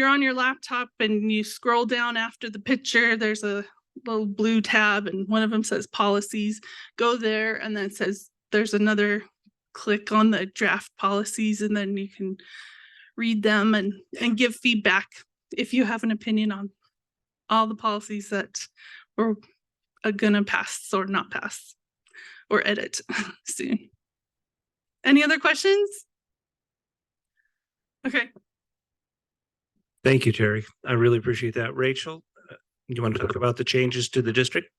on your laptop and you scroll down after the picture, there's a little blue tab and one of them says policies. Go there and then it says there's another click on the draft policies, and then you can read them and give feedback if you have an opinion on all the policies that we're gonna pass or not pass or edit soon. Any other questions? Okay. Thank you, Terry. I really appreciate that. Rachel, you want to talk about the changes to the district?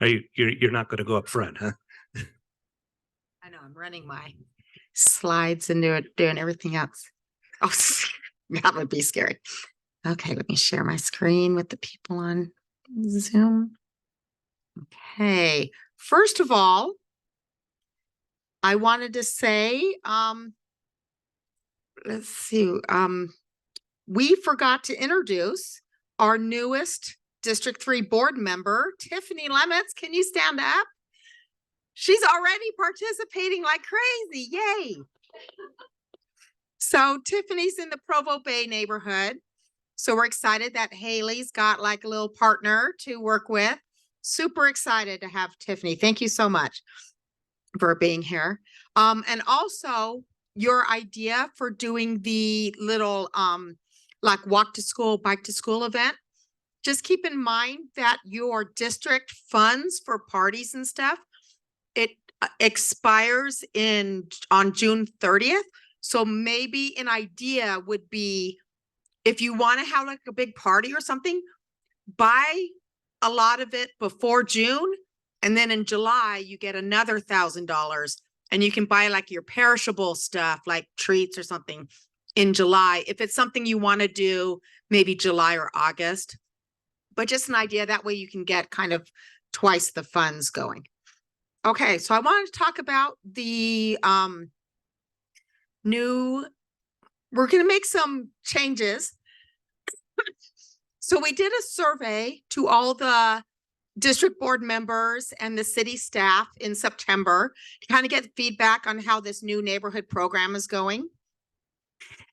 Are you're not going to go up front, huh? I know, I'm running my slides and doing everything else. Oh, that would be scary. Okay, let me share my screen with the people on Zoom. Okay, first of all, I wanted to say, let's see, we forgot to introduce our newest District 3 board member, Tiffany Lemons. Can you stand up? She's already participating like crazy. Yay. So Tiffany's in the Provo Bay neighborhood. So we're excited that Haley's got like a little partner to work with. Super excited to have Tiffany. Thank you so much for being here. And also your idea for doing the little like walk to school, bike to school event. Just keep in mind that your district funds for parties and stuff, it expires on June 30th. So maybe an idea would be, if you want to have like a big party or something, buy a lot of it before June. And then in July, you get another $1,000 and you can buy like your perishable stuff, like treats or something in July. If it's something you want to do, maybe July or August, but just an idea. That way you can get kind of twice the funds going. Okay. So I wanted to talk about the, we're going to make some changes. So we did a survey to all the district board members and the city staff in September to kind of get feedback on how this new neighborhood program is going.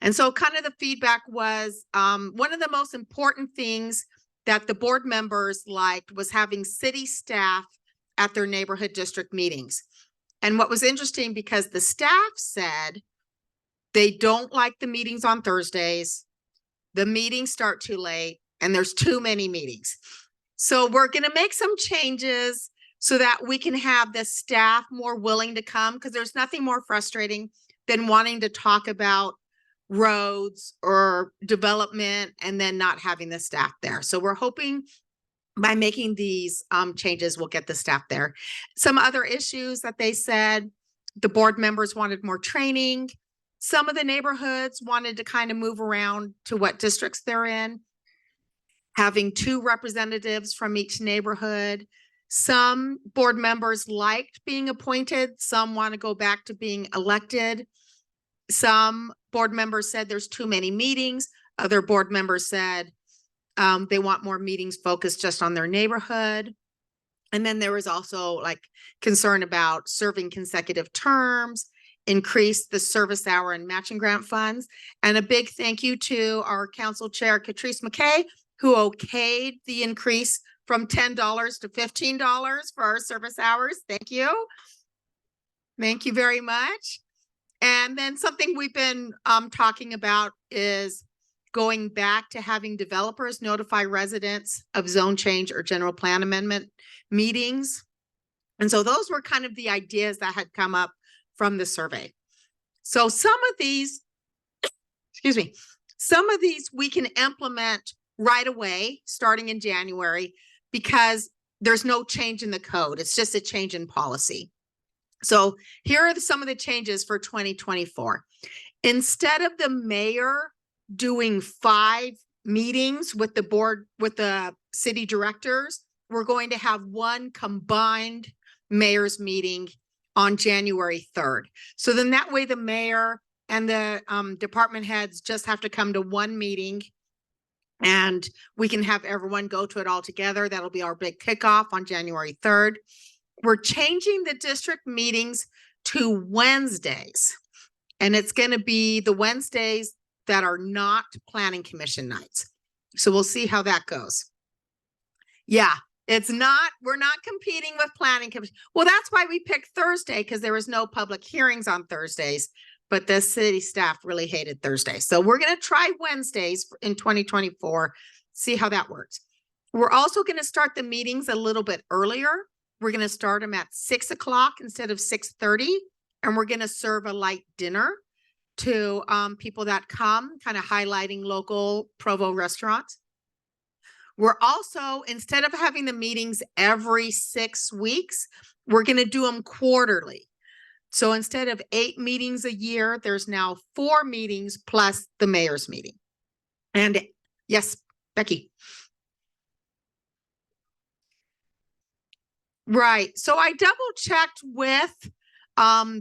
And so kind of the feedback was, one of the most important things that the board members liked was having city staff at their neighborhood district meetings. And what was interesting, because the staff said they don't like the meetings on Thursdays. The meetings start too late and there's too many meetings. So we're going to make some changes so that we can have the staff more willing to come, because there's nothing more frustrating than wanting to talk about roads or development and then not having the staff there. So we're hoping by making these changes, we'll get the staff there. Some other issues that they said, the board members wanted more training. Some of the neighborhoods wanted to kind of move around to what districts they're in, having 2 representatives from each neighborhood. Some board members liked being appointed. Some want to go back to being elected. Some board members said there's too many meetings. Other board members said they want more meetings focused just on their neighborhood. And then there was also like concern about serving consecutive terms, increase the service hour and matching grant funds. And a big thank you to our council chair, Catrice McKay, who okayed the increase from $10 to $15 for our service hours. Thank you. Thank you very much. And then something we've been talking about is going back to having developers notify residents of zone change or general plan amendment meetings. And so those were kind of the ideas that had come up from the survey. So some of these, excuse me, some of these we can implement right away, starting in January, because there's no change in the code. It's just a change in policy. So here are some of the changes for 2024. Instead of the mayor doing 5 meetings with the board, with the city directors, we're going to have one combined mayor's meeting on January 3rd. So then that way the mayor and the department heads just have to come to one meeting and we can have everyone go to it all together. That'll be our big kickoff on January 3rd. We're changing the district meetings to Wednesdays, and it's going to be the Wednesdays that are not planning commission nights. So we'll see how that goes. Yeah, it's not, we're not competing with planning commission. Well, that's why we picked Thursday, because there was no public hearings on Thursdays, but the city staff really hated Thursdays. So we're going to try Wednesdays in 2024, see how that works. We're also going to start the meetings a little bit earlier. We're going to start them at 6 o'clock instead of 6:30, and we're going to serve a light dinner to people that come, kind of highlighting local Provo restaurants. We're also, instead of having the meetings every 6 weeks, we're going to do them quarterly. So instead of 8 meetings a year, there's now 4 meetings plus the mayor's meeting. And yes, Becky. Right. So I double checked with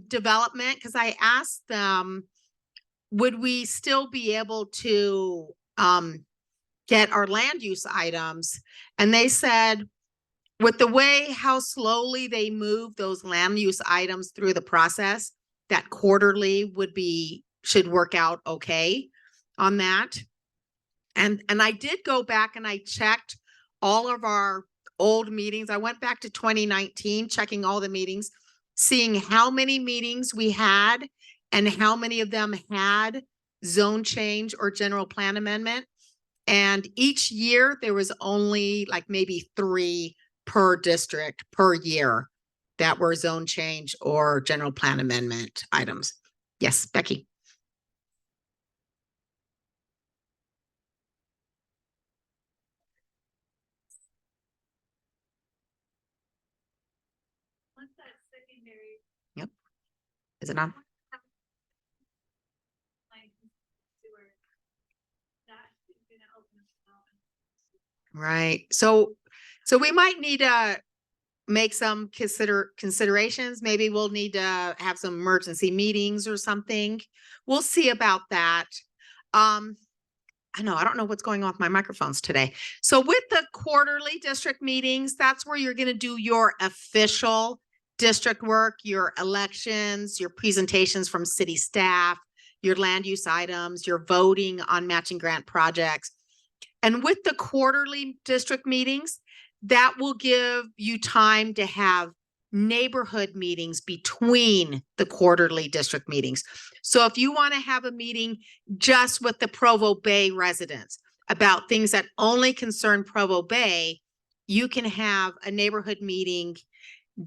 development, because I asked them, would we still be able to get our land use items? And they said, with the way how slowly they move those land use items through the process, that quarterly should work out okay on that. And I did go back and I checked all of our old meetings. I went back to 2019, checking all the meetings, seeing how many meetings we had and how many of them had zone change or general plan amendment. And each year there was only like maybe 3 per district per year that were zone change or general plan amendment items. Yes, Becky. Yep. Is it on? Right. So we might need to make some considerations. Maybe we'll need to have some emergency meetings or something. We'll see about that. I don't know what's going on with my microphones today. So with the quarterly district meetings, that's where you're going to do your official district work, your elections, your presentations from city staff, your land use items, your voting on matching grant projects. And with the quarterly district meetings, that will give you time to have neighborhood meetings between the quarterly district meetings. So if you want to have a meeting just with the Provo Bay residents about things that only concern Provo Bay, you can have a neighborhood meeting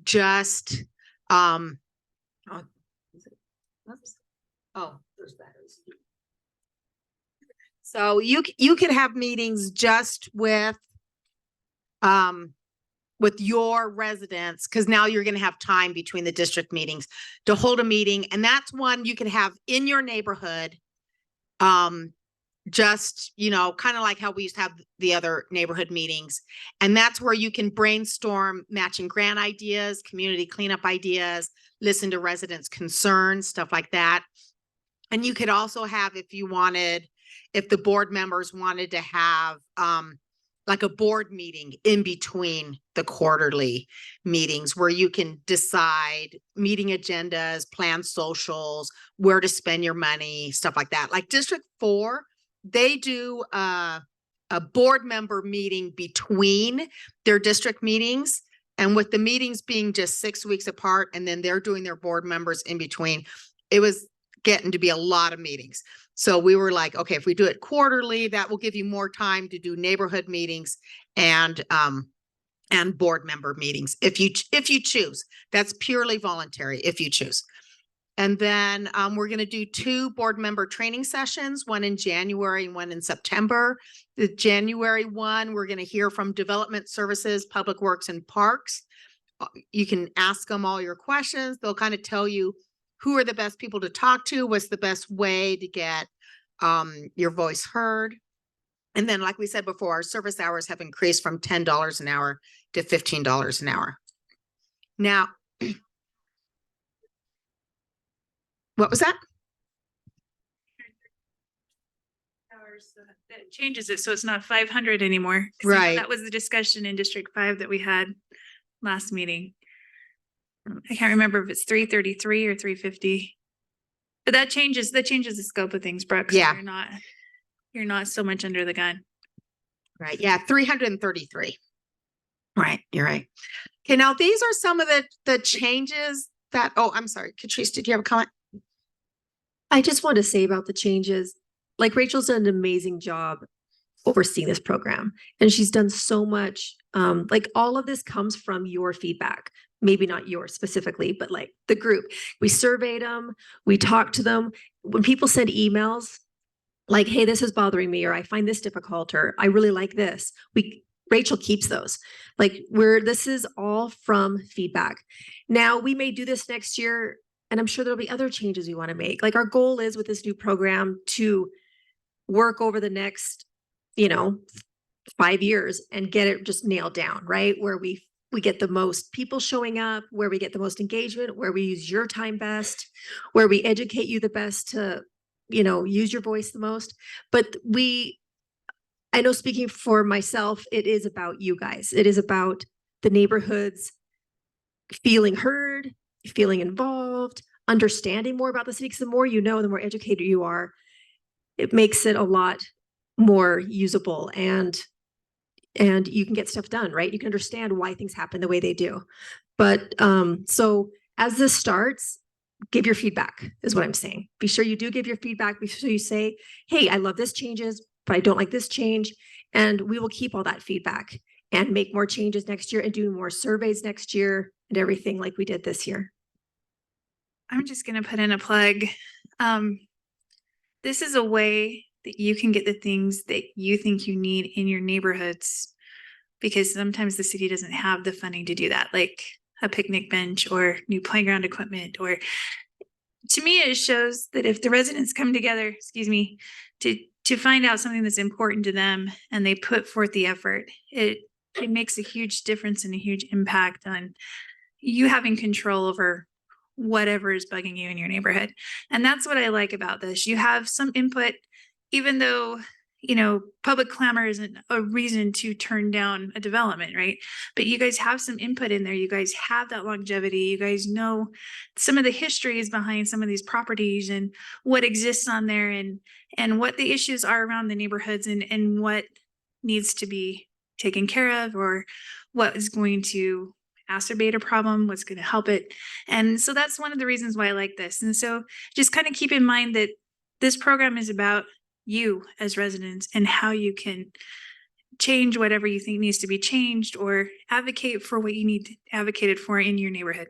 just, there's that. So you could have meetings just with your residents, because now you're going to have time between the district meetings to hold a meeting. And that's one you can have in your neighborhood. Just, kind of like how we used to have the other neighborhood meetings. And that's where you can brainstorm matching grant ideas, community cleanup ideas, listen to residents' concerns, stuff like that. And you could also have, if the board members wanted to have, like a board meeting in between the quarterly meetings where you can decide meeting agendas, plan socials, where to spend your money, stuff like that. Like District 4, they do a board member meeting between their district meetings. And with the meetings being just 6 weeks apart, and then they're doing their board members in between, it was getting to be a lot of meetings. So we were like, okay, if we do it quarterly, that will give you more time to do neighborhood meetings and board member meetings if you choose. That's purely voluntary if you choose. And then we're going to do 2 board member training sessions, one in January and one in September. The January one, we're going to hear from Development Services, Public Works and Parks. You can ask them all your questions. They'll kind of tell you who are the best people to talk to, what's the best way to get your voice heard. And then, like we said before, our service hours have increased from $10 an hour to $15 an hour. Now, what was that? That changes it, so it's not 500 anymore. 'Cause Right. that was the discussion in District 5 that we had last meeting. I can't remember if it's 333 or 350. But that changes the scope of things, Brooke. So Yeah. You're not so much under the gun. Right. Yeah. 333. Right. You're right. Okay. Now these are some of the changes that, I'm sorry. Catrice, did you have a comment? I just want to say about the changes, like Rachel's done an amazing job overseeing this program. And she's done so much, like all of this comes from your feedback. Maybe not yours specifically, but like the group. We surveyed them, we talked to them. When people send emails like, hey, this is bothering me, or I find this difficult, or I really like this, Rachel keeps those. Like this is all from feedback. Now we may do this next year, and I'm sure there'll be other changes we want to make. Like our goal is with this new program to work over the next, 5 years and get it just nailed down, right? Where we get the most people showing up, where we get the most engagement, where we use your time best, where we educate you the best to, use your voice the most. But I know speaking for myself, it is about you guys. It is about the neighborhoods feeling heard, feeling involved, understanding more about the city. Because the more you know, the more educated you are, it makes it a lot more usable and you can get stuff done, right? You can understand why things happen the way they do. But so as this starts, give your feedback is what I'm saying. Be sure you do give your feedback. Be sure you say, hey, I love this changes, but I don't like this change. And we will keep all that feedback and make more changes next year and do more surveys next year and everything like we did this year. I'm just going to put in a plug. This is a way that you can get the things that you think you need in your neighborhoods, because sometimes the city doesn't have the funding to do that. Like a picnic bench or new playground equipment, or to me, it shows that if the residents come together, excuse me, to find out something that's important to them and they put forth the effort, it makes a huge difference and a huge impact on you having control over whatever is bugging you in your neighborhood. And that's what I like about this. You have some input, even though, you know, public clamor isn't a reason to turn down a development, right? But you guys have some input in there. You guys have that longevity. You guys know some of the histories behind some of these properties and what exists on there, and what the issues are around the neighborhoods, and what needs to be taken care of, or what is going to exacerbate a problem, what's going to help it. And so that's one of the reasons why I like this. And so just kind of keep in mind that this program is about you as residents and how you can change whatever you think needs to be changed, or advocate for what you need advocated for in your neighborhood.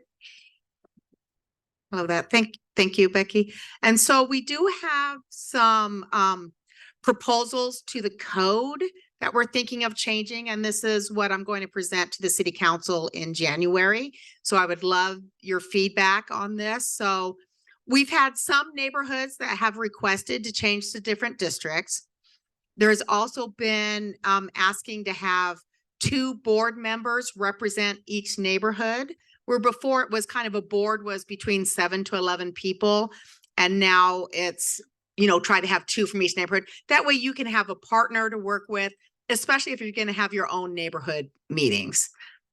Love that. Thank you, Becky. And so we do have some proposals to the code that we're thinking of changing. And this is what I'm going to present to the city council in January. So I would love your feedback on this. So we've had some neighborhoods that have requested to change to different districts. There's also been asking to have 2 board members represent each neighborhood, where before it was kind of a board was between 7 to 11 people. And now it's, you know, try to have 2 from each neighborhood. That way you can have a partner to work with, especially if you're going to have your own neighborhood meetings,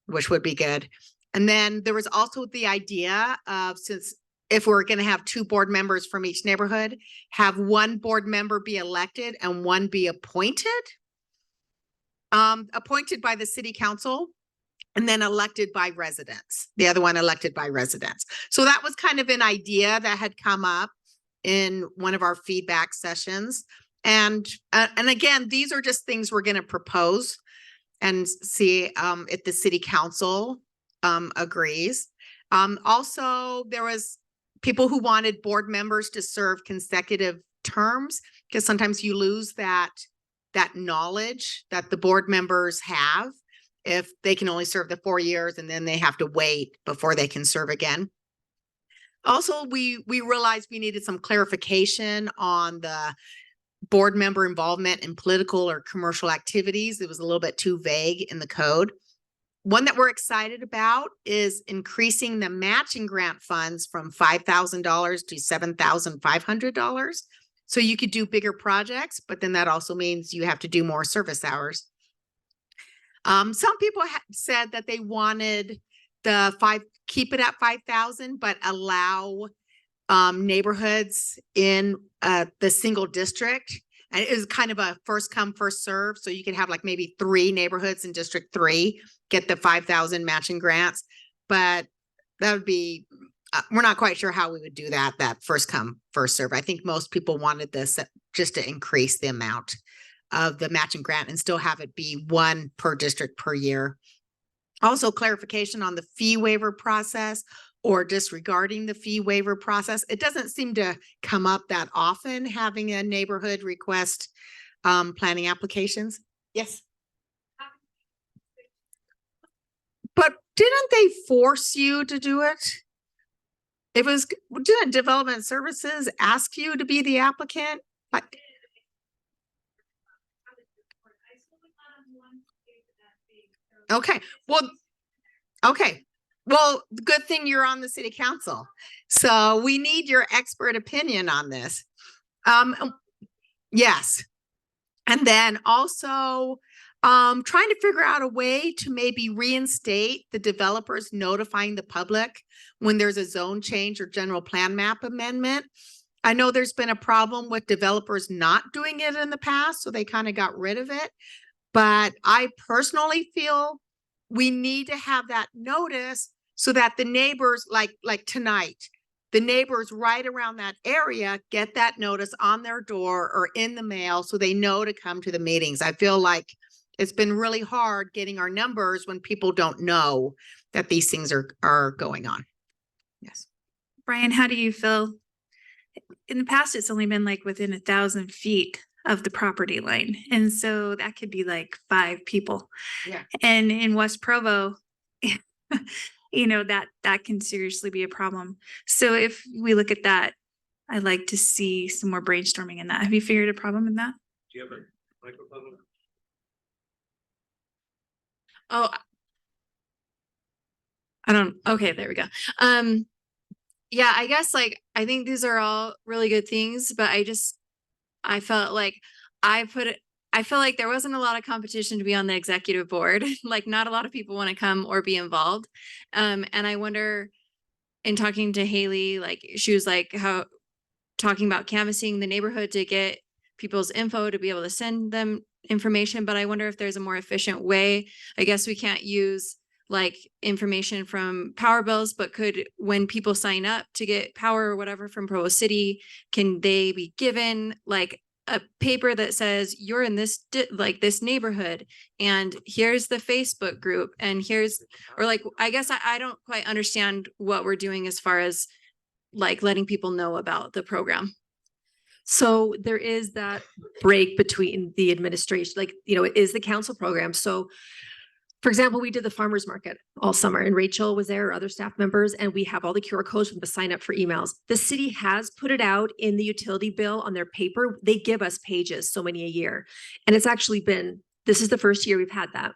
which would be good. And then there was also the idea of, since if we're going to have 2 board members from each neighborhood, have 1 board member be elected and 1 be appointed. Appointed by the city council and then elected by residents. The other one elected by residents. So that was kind of an idea that had come up in one of our feedback sessions. And again, these are just things we're going to propose and see if the city council agrees. Also, there was people who wanted board members to serve consecutive terms, because sometimes you lose that knowledge that the board members have if they can only serve the 4 years and then they have to wait before they can serve again. Also, we realized we needed some clarification on the board member involvement in political or commercial activities. It was a little bit too vague in the code. One that we're excited about is increasing the matching grant funds from $5,000 to $7,500. So you could do bigger projects, but then that also means you have to do more service hours. Some people said that they wanted keep it at 5,000, but allow neighborhoods in the single district. And it is kind of a first come, first serve. So you could have like maybe 3 neighborhoods in District 3 get the 5,000 matching grants. But that would be, we're not quite sure how we would do that first come, first serve. I think most people wanted this just to increase the amount of the matching grant and still have it be 1 per district per year. Also, clarification on the fee waiver process or disregarding the fee waiver process. It doesn't seem to come up that often, having a neighborhood request planning applications. Yes. But didn't they force you to do it? Didn't Development Services ask you to be the applicant? Okay, well, good thing you're on the city council. So we need your expert opinion on this. Yes. And then also trying to figure out a way to maybe reinstate the developers notifying the public when there's a zone change or general plan map amendment. I know there's been a problem with developers not doing it in the past, so they kind of got rid of it. But I personally feel we need to have that notice so that the neighbors, like tonight, the neighbors right around that area get that notice on their door or in the mail so they know to come to the meetings. I feel like it's been really hard getting our numbers when people don't know that these things are going on. Yes. Brian, how do you feel? In the past, it's only been like within 1,000 feet of the property line. And so that could be like 5 people. Yeah. And in West Provo, that can seriously be a problem. So if we look at that, I'd like to see some more brainstorming in that. Have you figured a problem in that? Do you have a microphone? Oh, okay, there we go. Yeah, I guess like, I think these are all really good things, but I felt like I feel like there wasn't a lot of competition to be on the executive board. Like not a lot of people want to come or be involved. And I wonder, in talking to Haley, like she was like talking about canvassing the neighborhood to get people's info to be able to send them information. But I wonder if there's a more efficient way. I guess we can't use like information from power bills, but when people sign up to get power or whatever from Provo City, can they be given like a paper that says you're in this this neighborhood and here's the Facebook group and or like, I guess I don't quite understand what we're doing as far as like letting people know about the program. So there is that break between the administration, like, it is the council program. So for example, we did the farmers market all summer and Rachel was there, other staff members, and we have all the QR codes for them to sign up for emails. The city has put it out in the utility bill on their paper. They give us pages, so many a year. And it's actually this is the first year we've had that.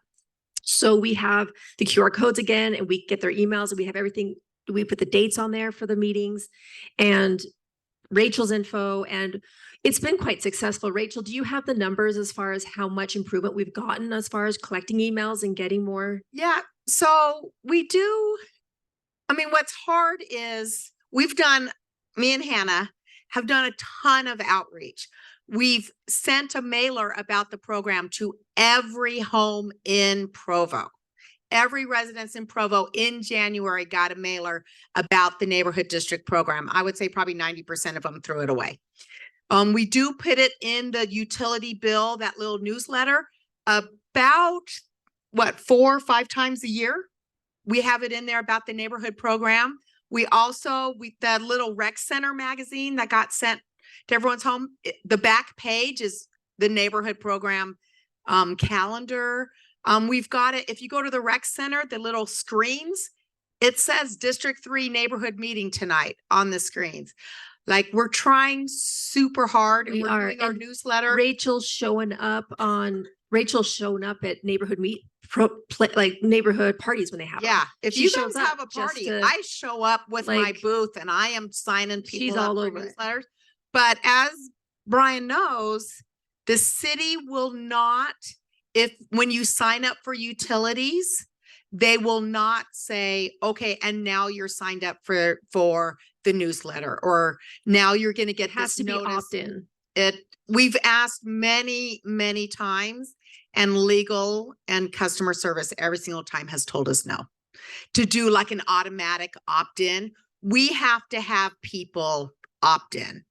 So we have the QR codes again, and we get their emails and we have everything. We put the dates on there for the meetings and Rachel's info, and it's been quite successful. Rachel, do you have the numbers as far as how much improvement we've gotten as far as collecting emails and getting more? Yeah, so we do. I mean, what's hard is me and Hannah have done a ton of outreach. We've sent a mailer about the program to every home in Provo. Every residence in Provo in January got a mailer about the neighborhood district program. I would say probably 90% of them threw it away. We do put it in the utility bill, that little newsletter, about 4 or 5 times a year. We have it in there about the neighborhood program. We also, the little rec center magazine that got sent to everyone's home, the back page is the neighborhood program calendar. We've got it. If you go to the rec center, the little screens, it says District 3 neighborhood meeting tonight on the screens. Like we're trying super hard. We we're are, doing our and newsletter. Rachel's showing up at neighborhood neighborhood parties when they have them. Yeah, if She you shows guys have up a just party, to, I show up with my like, booth and I am signing people she's up all for over it. newsletters. But as Brian knows, the city will not, when you sign up for utilities, they will not say, okay, and now you're signed up for the newsletter, or now you're going to get It has this to be notice. opt-in. We've asked many, many times, and legal and customer service every single time has told us no. To do like an automatic opt-in, we have to have people opt in.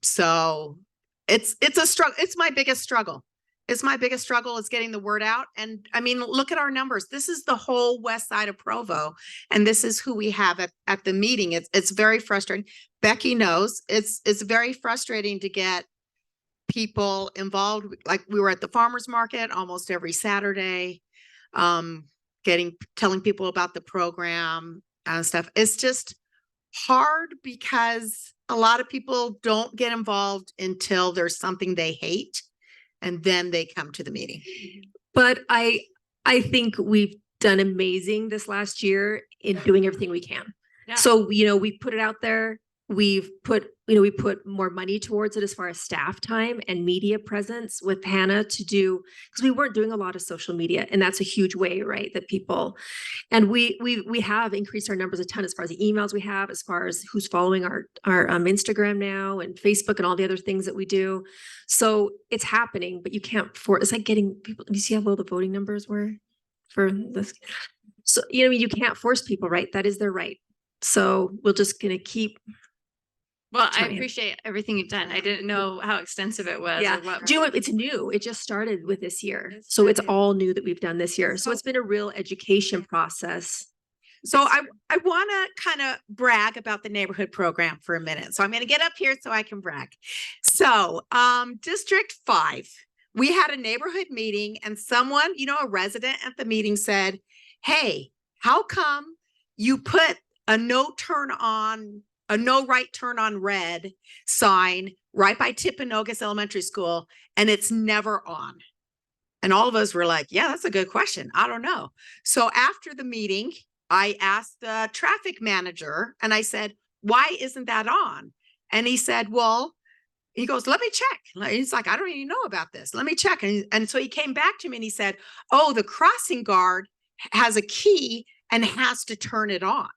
So it's a struggle. It's my biggest struggle. Is getting the word out. And I mean, look at our numbers. This is the whole west side of Provo, and this is who we have at the meeting. It's very frustrating. Becky knows it's very frustrating to get people involved. Like we were at the farmers market almost every Saturday, telling people about the program and stuff. It's just hard because a lot of people don't get involved until there's something they hate, and then they come to the meeting. But I think we've done amazing this last year in doing everything we can. Yeah. So, we put it out there. We put more money towards it as far as staff time and media presence with Hannah to do, because we weren't doing a lot of social media, and that's a huge way, right? That people, and we have increased our numbers a ton as far as the emails we have, as far as who's following our Instagram now and Facebook and all the other things that we do. So it's happening, but you can't it's like getting people. Do you see how low the voting numbers were for this? So, you can't force people, right? That is their right. So we're just going to keep. Well, I trying. appreciate everything you've done. I didn't know how extensive it was. Yeah. Or what. Do you know what? It's new. It just started with this year. So it's all new that we've done this year. So it's been a real education process. So I want to kind of brag about the neighborhood program for a minute. So I'm going to get up here so I can brag. So District 5, we had a neighborhood meeting, and someone, a resident at the meeting said, hey, how come you put a no right turn on red sign right by Timpanogos Elementary School and it's never on? And all of us were like, yeah, that's a good question. I don't know. So after the meeting, I asked the traffic manager and I said, why isn't that on? And he said, well, he goes, let me check. He's like, I don't even know about this. Let me check. And so he came back to me and he said, oh, the crossing guard has a key and has to turn it on.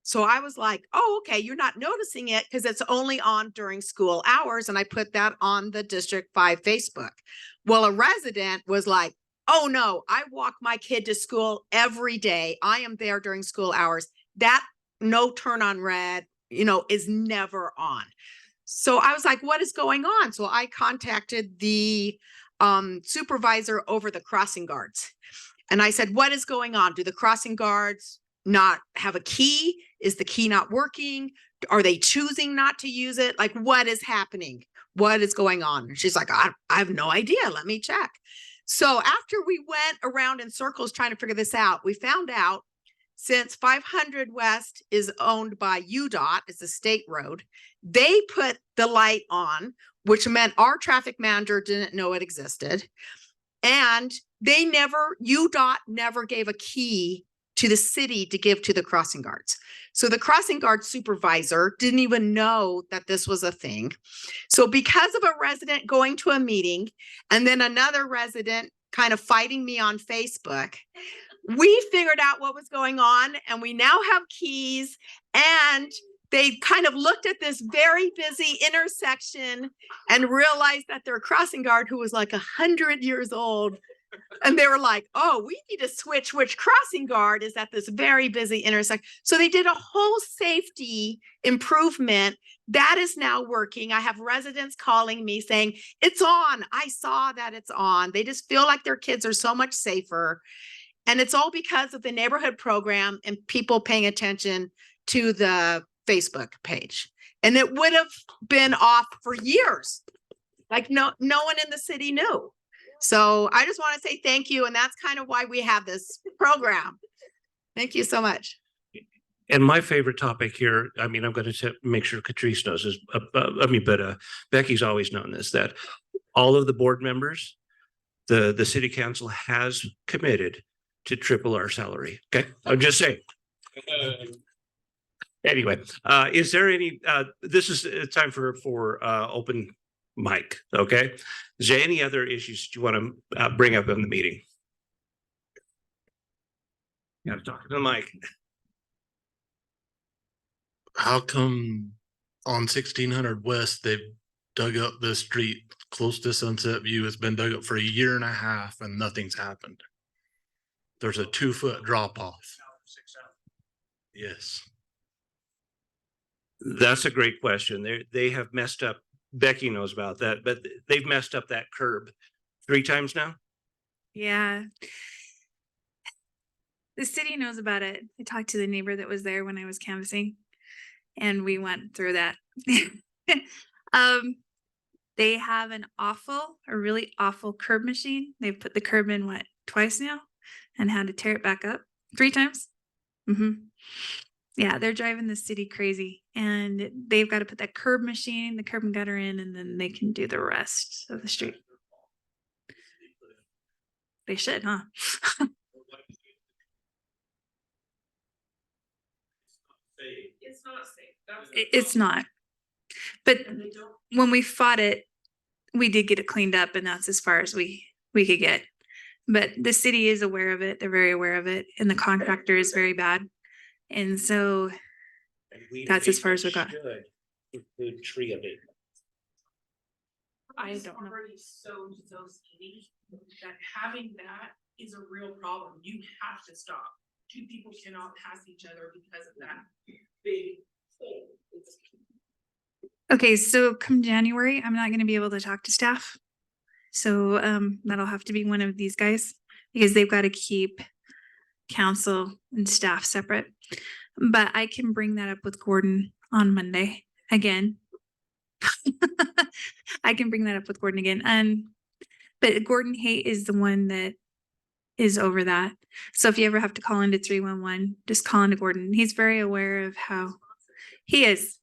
So I was like, oh, okay, you're not noticing it because it's only on during school hours. And I put that on the District 5 Facebook. Well, a resident was like, oh no, I walk my kid to school every day. I am there during school hours. That no turn on red, is never on. So I was like, what is going on? So I contacted the supervisor over the crossing guards. And I said, what is going on? Do the crossing guards not have a key? Is the key not working? Are they choosing not to use it? Like, what is happening? What is going on? And she's like, I have no idea. Let me check. So after we went around in circles trying to figure this out, we found out since 500 West is owned by UDOT, it's a state road, they put the light on, which meant our traffic manager didn't know it existed. And UDOT never gave a key to the city to give to the crossing guards. So the crossing guard supervisor didn't even know that this was a thing. So because of a resident going to a meeting and then another resident kind of fighting me on Facebook, we figured out what was going on and we now have keys, and they kind of looked at this very busy intersection and realized that their crossing guard, who was like 100 years old, and they were like, oh, we need to switch which crossing guard is at this very busy intersection. So they did a whole safety improvement that is now working. I have residents calling me saying, it's on. I saw that it's on. They just feel like their kids are so much safer. And it's all because of the neighborhood program and people paying attention to the Facebook page. And it would have been off for years. Like no one in the city knew. So I just want to say thank you. And that's kind of why we have this program. Thank you so much. And my favorite topic here, I mean, I'm going to make sure Catrice knows this, but Becky's always known this, that all of the board members, the city council has committed to triple our salary. Okay, I'm just saying. Anyway, is there any, this is time for open mic, okay? Is there any other issues you want to bring up in the meeting? You got to talk to the mic. How come on 1600 West, they've dug up this street close to Sunset View? It's been dug up for 1.5 years and nothing's happened. There's a 2-foot drop off. Yes. That's a great question. They have messed up. Becky knows about that, but they've messed up that curb 3 times now. Yeah. The city knows about it. I talked to the neighbor that was there when I was canvassing, and we went through that. They have a really awful curb machine. They've put the curb in twice now and had to tear it back up 3 times. Yeah, they're driving the city crazy, and they've got to put that curb machine, the curb and gutter in, and then they can do the rest of the street. They should, huh? It's not safe. It's not. But when we fought it, we did get it cleaned up, and that's as far as we could get. But the city is aware of it. They're very aware of it, and the contractor is very bad. And so that's as far as we got. The tree of it. I don't know. Already so skinny that having that is a real problem. You have to stop. 2 people cannot pass each other because of that big hole. Okay, so come January, I'm not going to be able to talk to staff. So that'll have to be one of these guys, because they've got to keep council and staff separate. But I can bring that up with Gordon on Monday again. I can bring that up with Gordon again. But Gordon Haight is the one that is over that. So if you ever have to call into 311, just call into Gordon. He's very aware of how he is.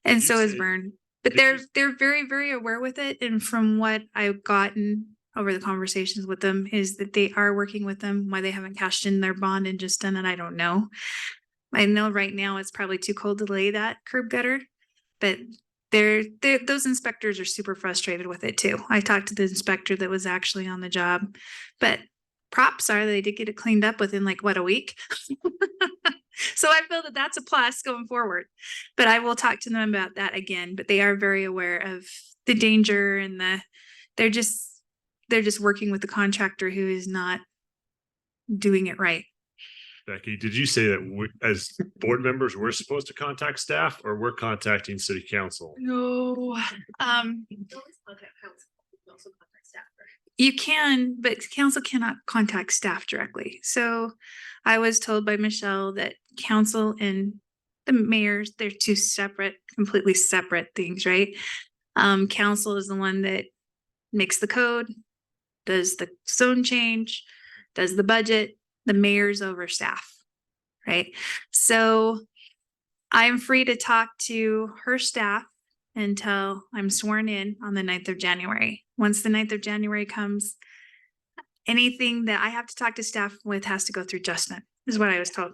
And so is Vern. But they're very, very aware with it. And from what I've gotten over the conversations with them is that they are working with them. Why they haven't cashed in their bond and just done it, I don't know. I know right now it's probably too cold to lay that curb gutter, but those inspectors are super frustrated with it too. I talked to the inspector that was actually on the job, but props are they did get it cleaned up within like a week. So I feel that that's a plus going forward, but I will talk to them about that again. But they are very aware of the danger and they're just working with the contractor who is not doing it right. Becky, did you say that as board members, we're supposed to contact staff or we're contacting city council? No, you can, but council cannot contact staff directly. So I was told by Michelle that council and the mayors, they're two completely separate things, right? Council is the one that makes the code, does the zone change, does the budget, the mayor's over staff, right? So I'm free to talk to her staff until I'm sworn in on the 9th of January. Once the 9th of January comes, anything that I have to talk to staff with has to go through Justin, is what I was told.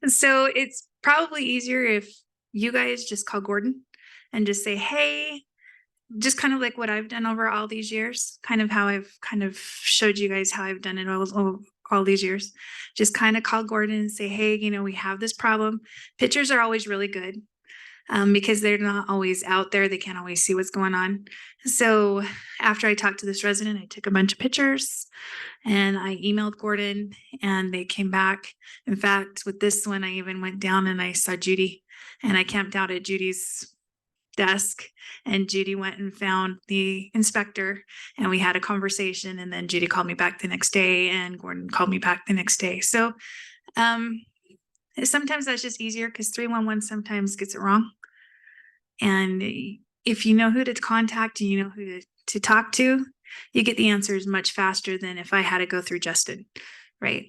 So it's probably easier if you guys just call Gordon and just say, hey, just kind of like what I've done over all these years, kind of how I've kind of showed you guys how I've done it all these years. Just kind of call Gordon and say, hey, we have this problem. Pictures are always really good because they're not always out there. They can't always see what's going on. So after I talked to this resident, I took a bunch of pictures and I emailed Gordon and they came back. In fact, with this one, I even went down and I saw Judy and I camped out at Judy's desk and Judy went and found the inspector and we had a conversation and then Judy called me back the next day and Gordon called me back the next day. So sometimes that's just easier because 311 sometimes gets it wrong. And if you know who to contact and you know who to talk to, you get the answers much faster than if I had to go through Justin, right?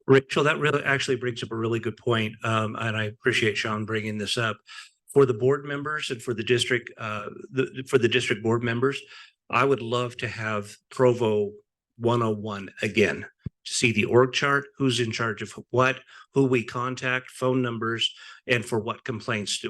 Rachel, that really actually brings up a really good point. And I appreciate Sean bringing this up. For the board members and for the district, for the district board members, I would love to have Provo 101 again, to see the org chart, who's in charge of what, who we contact, phone numbers, and for what complaints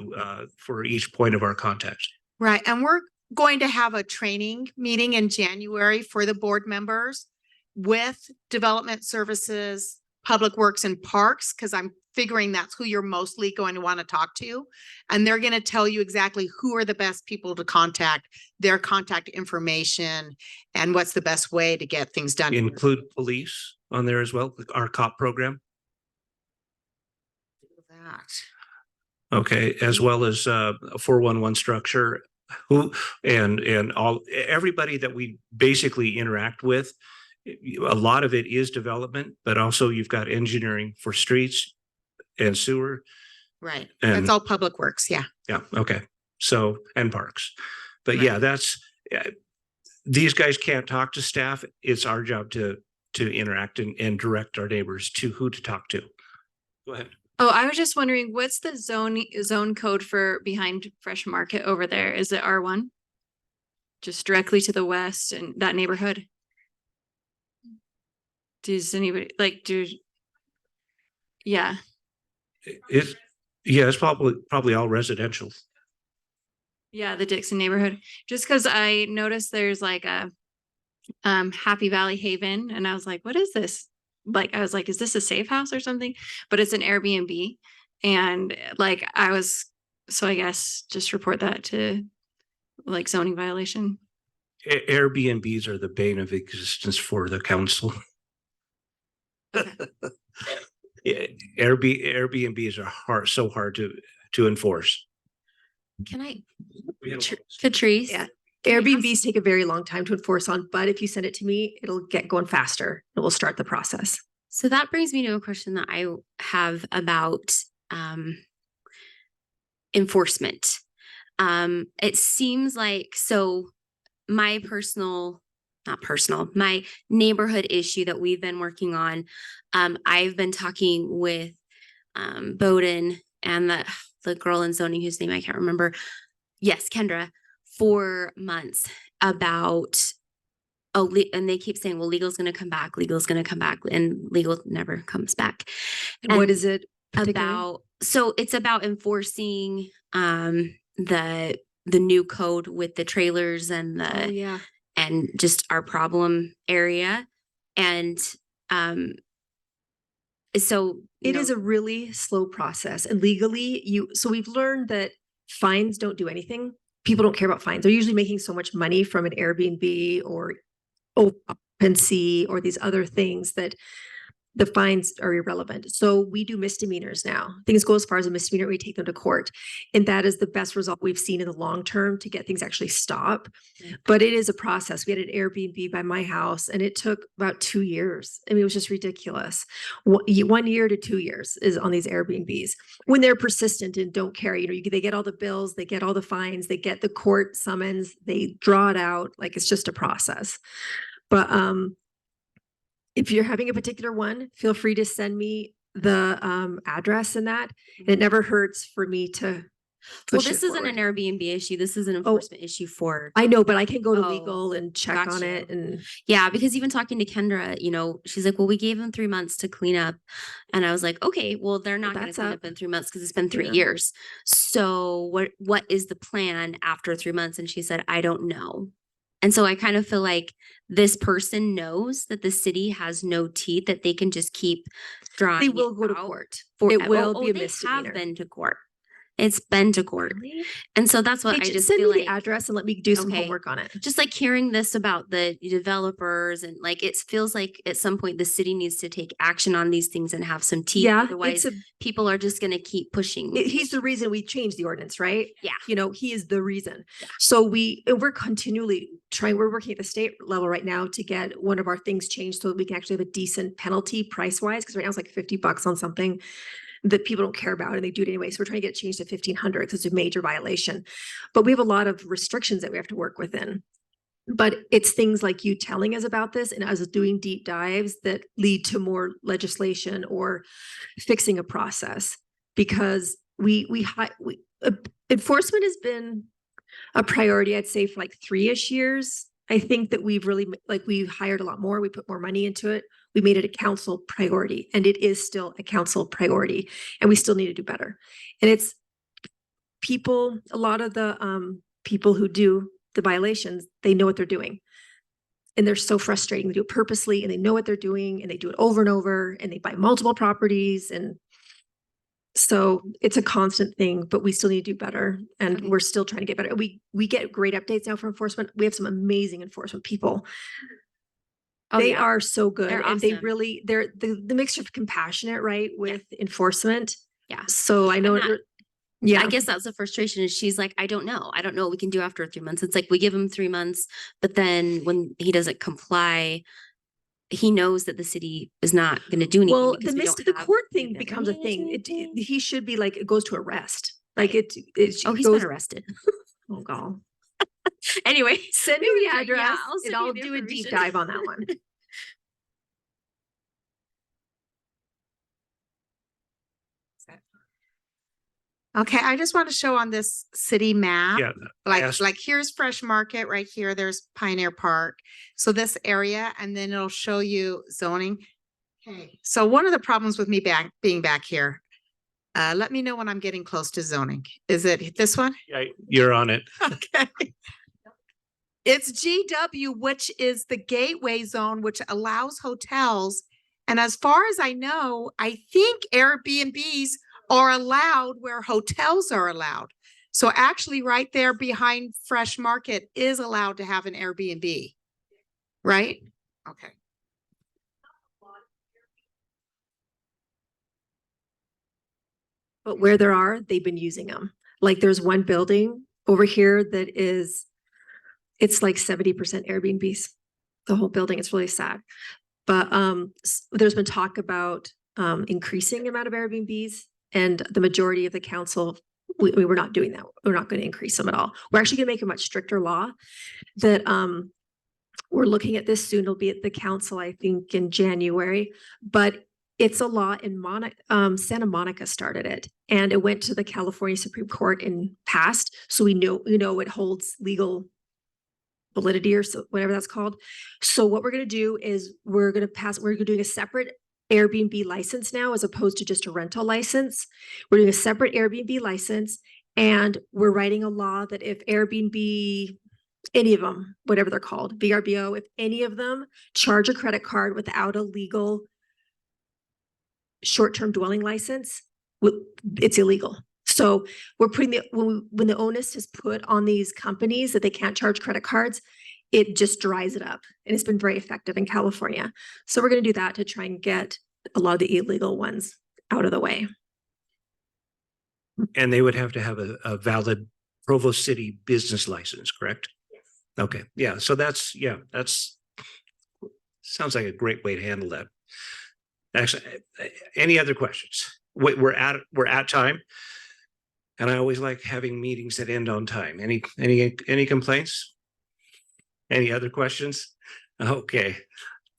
for each point of our contacts. Right. And we're going to have a training meeting in January for the board members with development services, public works and parks, because I'm figuring that's who you're mostly going to want to talk to. And they're going to tell you exactly who are the best people to contact, their contact information, and what's the best way to get things done. Include police on there as well, our cop program. That. Okay, as well as a 411 structure, who and everybody that we basically interact with. A lot of it is development, but also you've got engineering for streets and sewer. Right. And That's all public works. Yeah. yeah, okay. So, and parks. But yeah, these guys can't talk to staff. It's our job to interact and direct our neighbors to who to talk to. Go ahead. Oh, I was just wondering, what's the zone code for behind Fresh Market over there? Is it R1? Just directly to the west and that neighborhood? Does anybody yeah. It's probably all residential. Yeah, the Dixon neighborhood. Just because I noticed there's like a Happy Valley Haven, and I was like, what is this? Like, I was like, is this a safe house or something? But it's an Airbnb. And like so I guess just report that to like zoning violation. Airbnbs are the bane of existence for the council. Yeah, Airbnbs are so hard to enforce. Can I, Catrice? Yeah. Airbnbs take a very long time to enforce on, but if you send it to me, it'll get going faster. It will start the process. So that brings me to a question that I have about enforcement. It seems like, so my personal not personal, my neighborhood issue that we've been working on. I've been talking with Bowden and the girl in zoning whose name I can't remember. Yes, Kendra, for months about and they keep saying, well, legal's going to come back, legal's going to come back, and legal never comes back. And what is it particularly? About? So it's about enforcing the new code with the trailers and the Oh, yeah. and just our problem area. And so It is a really slow process, and legally so we've learned that fines don't do anything. People don't care about fines. They're usually making so much money from an Airbnb or occupancy or these other things that the fines are irrelevant. So we do misdemeanors now. Things go as far as a misdemeanor, we take them to court. And that is the best result we've seen in the long term to get things actually stop. But it is a process. We had an Airbnb by my house and it took about 2 years. I mean, it was just ridiculous. 1 year to 2 years is on these Airbnbs when they're persistent and don't care. They get all the bills, they get all the fines, they get the court summons, they draw it out. Like it's just a process. But if you're having a particular one, feel free to send me the address and that. And it never hurts for me to well, push this it isn't an forward. Airbnb issue. This is an enforcement issue for. I know, but I can go to Oh, legal and check got on you. it. And Yeah, because even talking to Kendra, she's like, well, we gave them 3 months to clean up. And I was like, okay, well, they're not going to that's clean up. up in 3 months because it's been 3 Yeah. years. So what is the plan after 3 months? And she said, I don't know. And so I kind of feel like this person knows that the city has no teeth, that they can just keep drawing. they will it go to out court. for- It will be a they misdemeanor. have been to court. It's been to court. Really? And so that's what Hey, I just send feel me like. the address and let me do some Okay. homework on it. Just like hearing this about the developers and like, it feels like at some point the city needs to take action on these things and have some teeth. Yeah, Otherwise, people are just going to keep pushing. He's the reason we changed the ordinance, right? Yeah. He is the reason. Yeah. So we're continually we're working at the state level right now to get one of our things changed so that we can actually have a decent penalty price wise. Cause right now it's like $50 on something that people don't care about and they do it anyway. So we're trying to get it changed to 1,500 because it's a major violation. But we have a lot of restrictions that we have to work within. But it's things like you telling us about this and us doing deep dives that lead to more legislation or fixing a process, because enforcement has been a priority, I'd say, for like 3-ish years. I think that we've hired a lot more. We put more money into it. We made it a council priority, and it is still a council priority, and we still need to do better. And it's a lot of the people who do the violations, they know what they're doing. And they're so frustrating. They do it purposely and they know what they're doing and they do it over and over and they buy multiple properties. And so it's a constant thing, but we still need to do better. And we're still trying to get better. We get great updates now from enforcement. We have some amazing enforcement people. They are so good. They're And they awesome. really, they're the mixture of compassionate, right? With enforcement. Yeah. So I know, I guess that's the frustration is she's like, I don't know what we can do after 3 months. It's like, we give him 3 months, but then when he doesn't comply, he knows that the city is not going to do anything. well, because we don't the have court the thing becomes a thing. ability. He should be like, it goes to arrest. Like Right. he's Been arrested. Oh God. Anyway, Send me the yeah, address I'll and send you I'll the do a deep information. dive on that one. Okay, I just want to show on this city map. Yeah. Like here's Fresh Market right here. There's Pioneer Park. So this area, and then it'll show you zoning. Okay. So one of the problems with me being back here, let me know when I'm getting close to zoning. Is it this one? Yeah, you're on it. Okay. It's GW, which is the gateway zone, which allows hotels. And as far as I know, I think Airbnbs are allowed where hotels are allowed. So actually right there behind Fresh Market is allowed to have an Airbnb, right? Okay. But where there are, they've been using them. Like there's one building over here that it's like 70% Airbnbs. The whole building, it's really sad. But there's been talk about increasing the amount of Airbnbs, and the majority of the council, we were not doing that. We're not going to increase them at all. We're actually going to make a much stricter law that We're looking at this soon. It'll be at the council, I think, in January, but it's a law in Santa Monica started it, and it went to the California Supreme Court and passed. So we know, it holds legal validity or so, whatever that's called. So what we're going to do is we're doing a separate Airbnb license now, as opposed to just a rental license. We're doing a separate Airbnb license, and we're writing a law that if Airbnb, any of them, whatever they're called, VRBO, if any of them charge a credit card without a legal short-term dwelling license, it's illegal. So we're putting when the onus is put on these companies that they can't charge credit cards, it just dries it up. And it's been very effective in California. So we're going to do that to try and get a lot of the illegal ones out of the way. And they would have to have a valid Provo City business license, correct? Yes. Okay, yeah, so that's sounds like a great way to handle that. Actually, any other questions? We're at time. And I always like having meetings that end on time. Any complaints? Any other questions? Okay.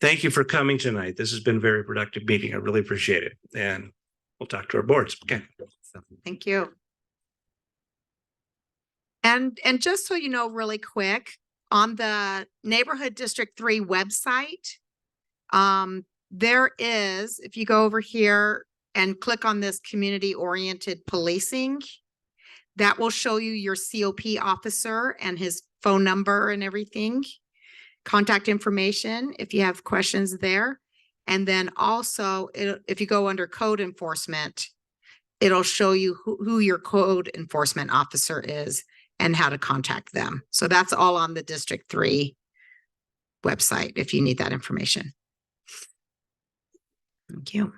Thank you for coming tonight. This has been a very productive meeting. I really appreciate it. And we'll talk to our boards. Okay. Thank you. And just so you know, really quick, on the Neighborhood District 3 website, there is, if you go over here and click on this community-oriented policing, that will show you your COP officer and his phone number and everything, contact information if you have questions there. And then also, if you go under code enforcement, it'll show you who your code enforcement officer is and how to contact them. So that's all on the District 3 website if you need that information. Thank you.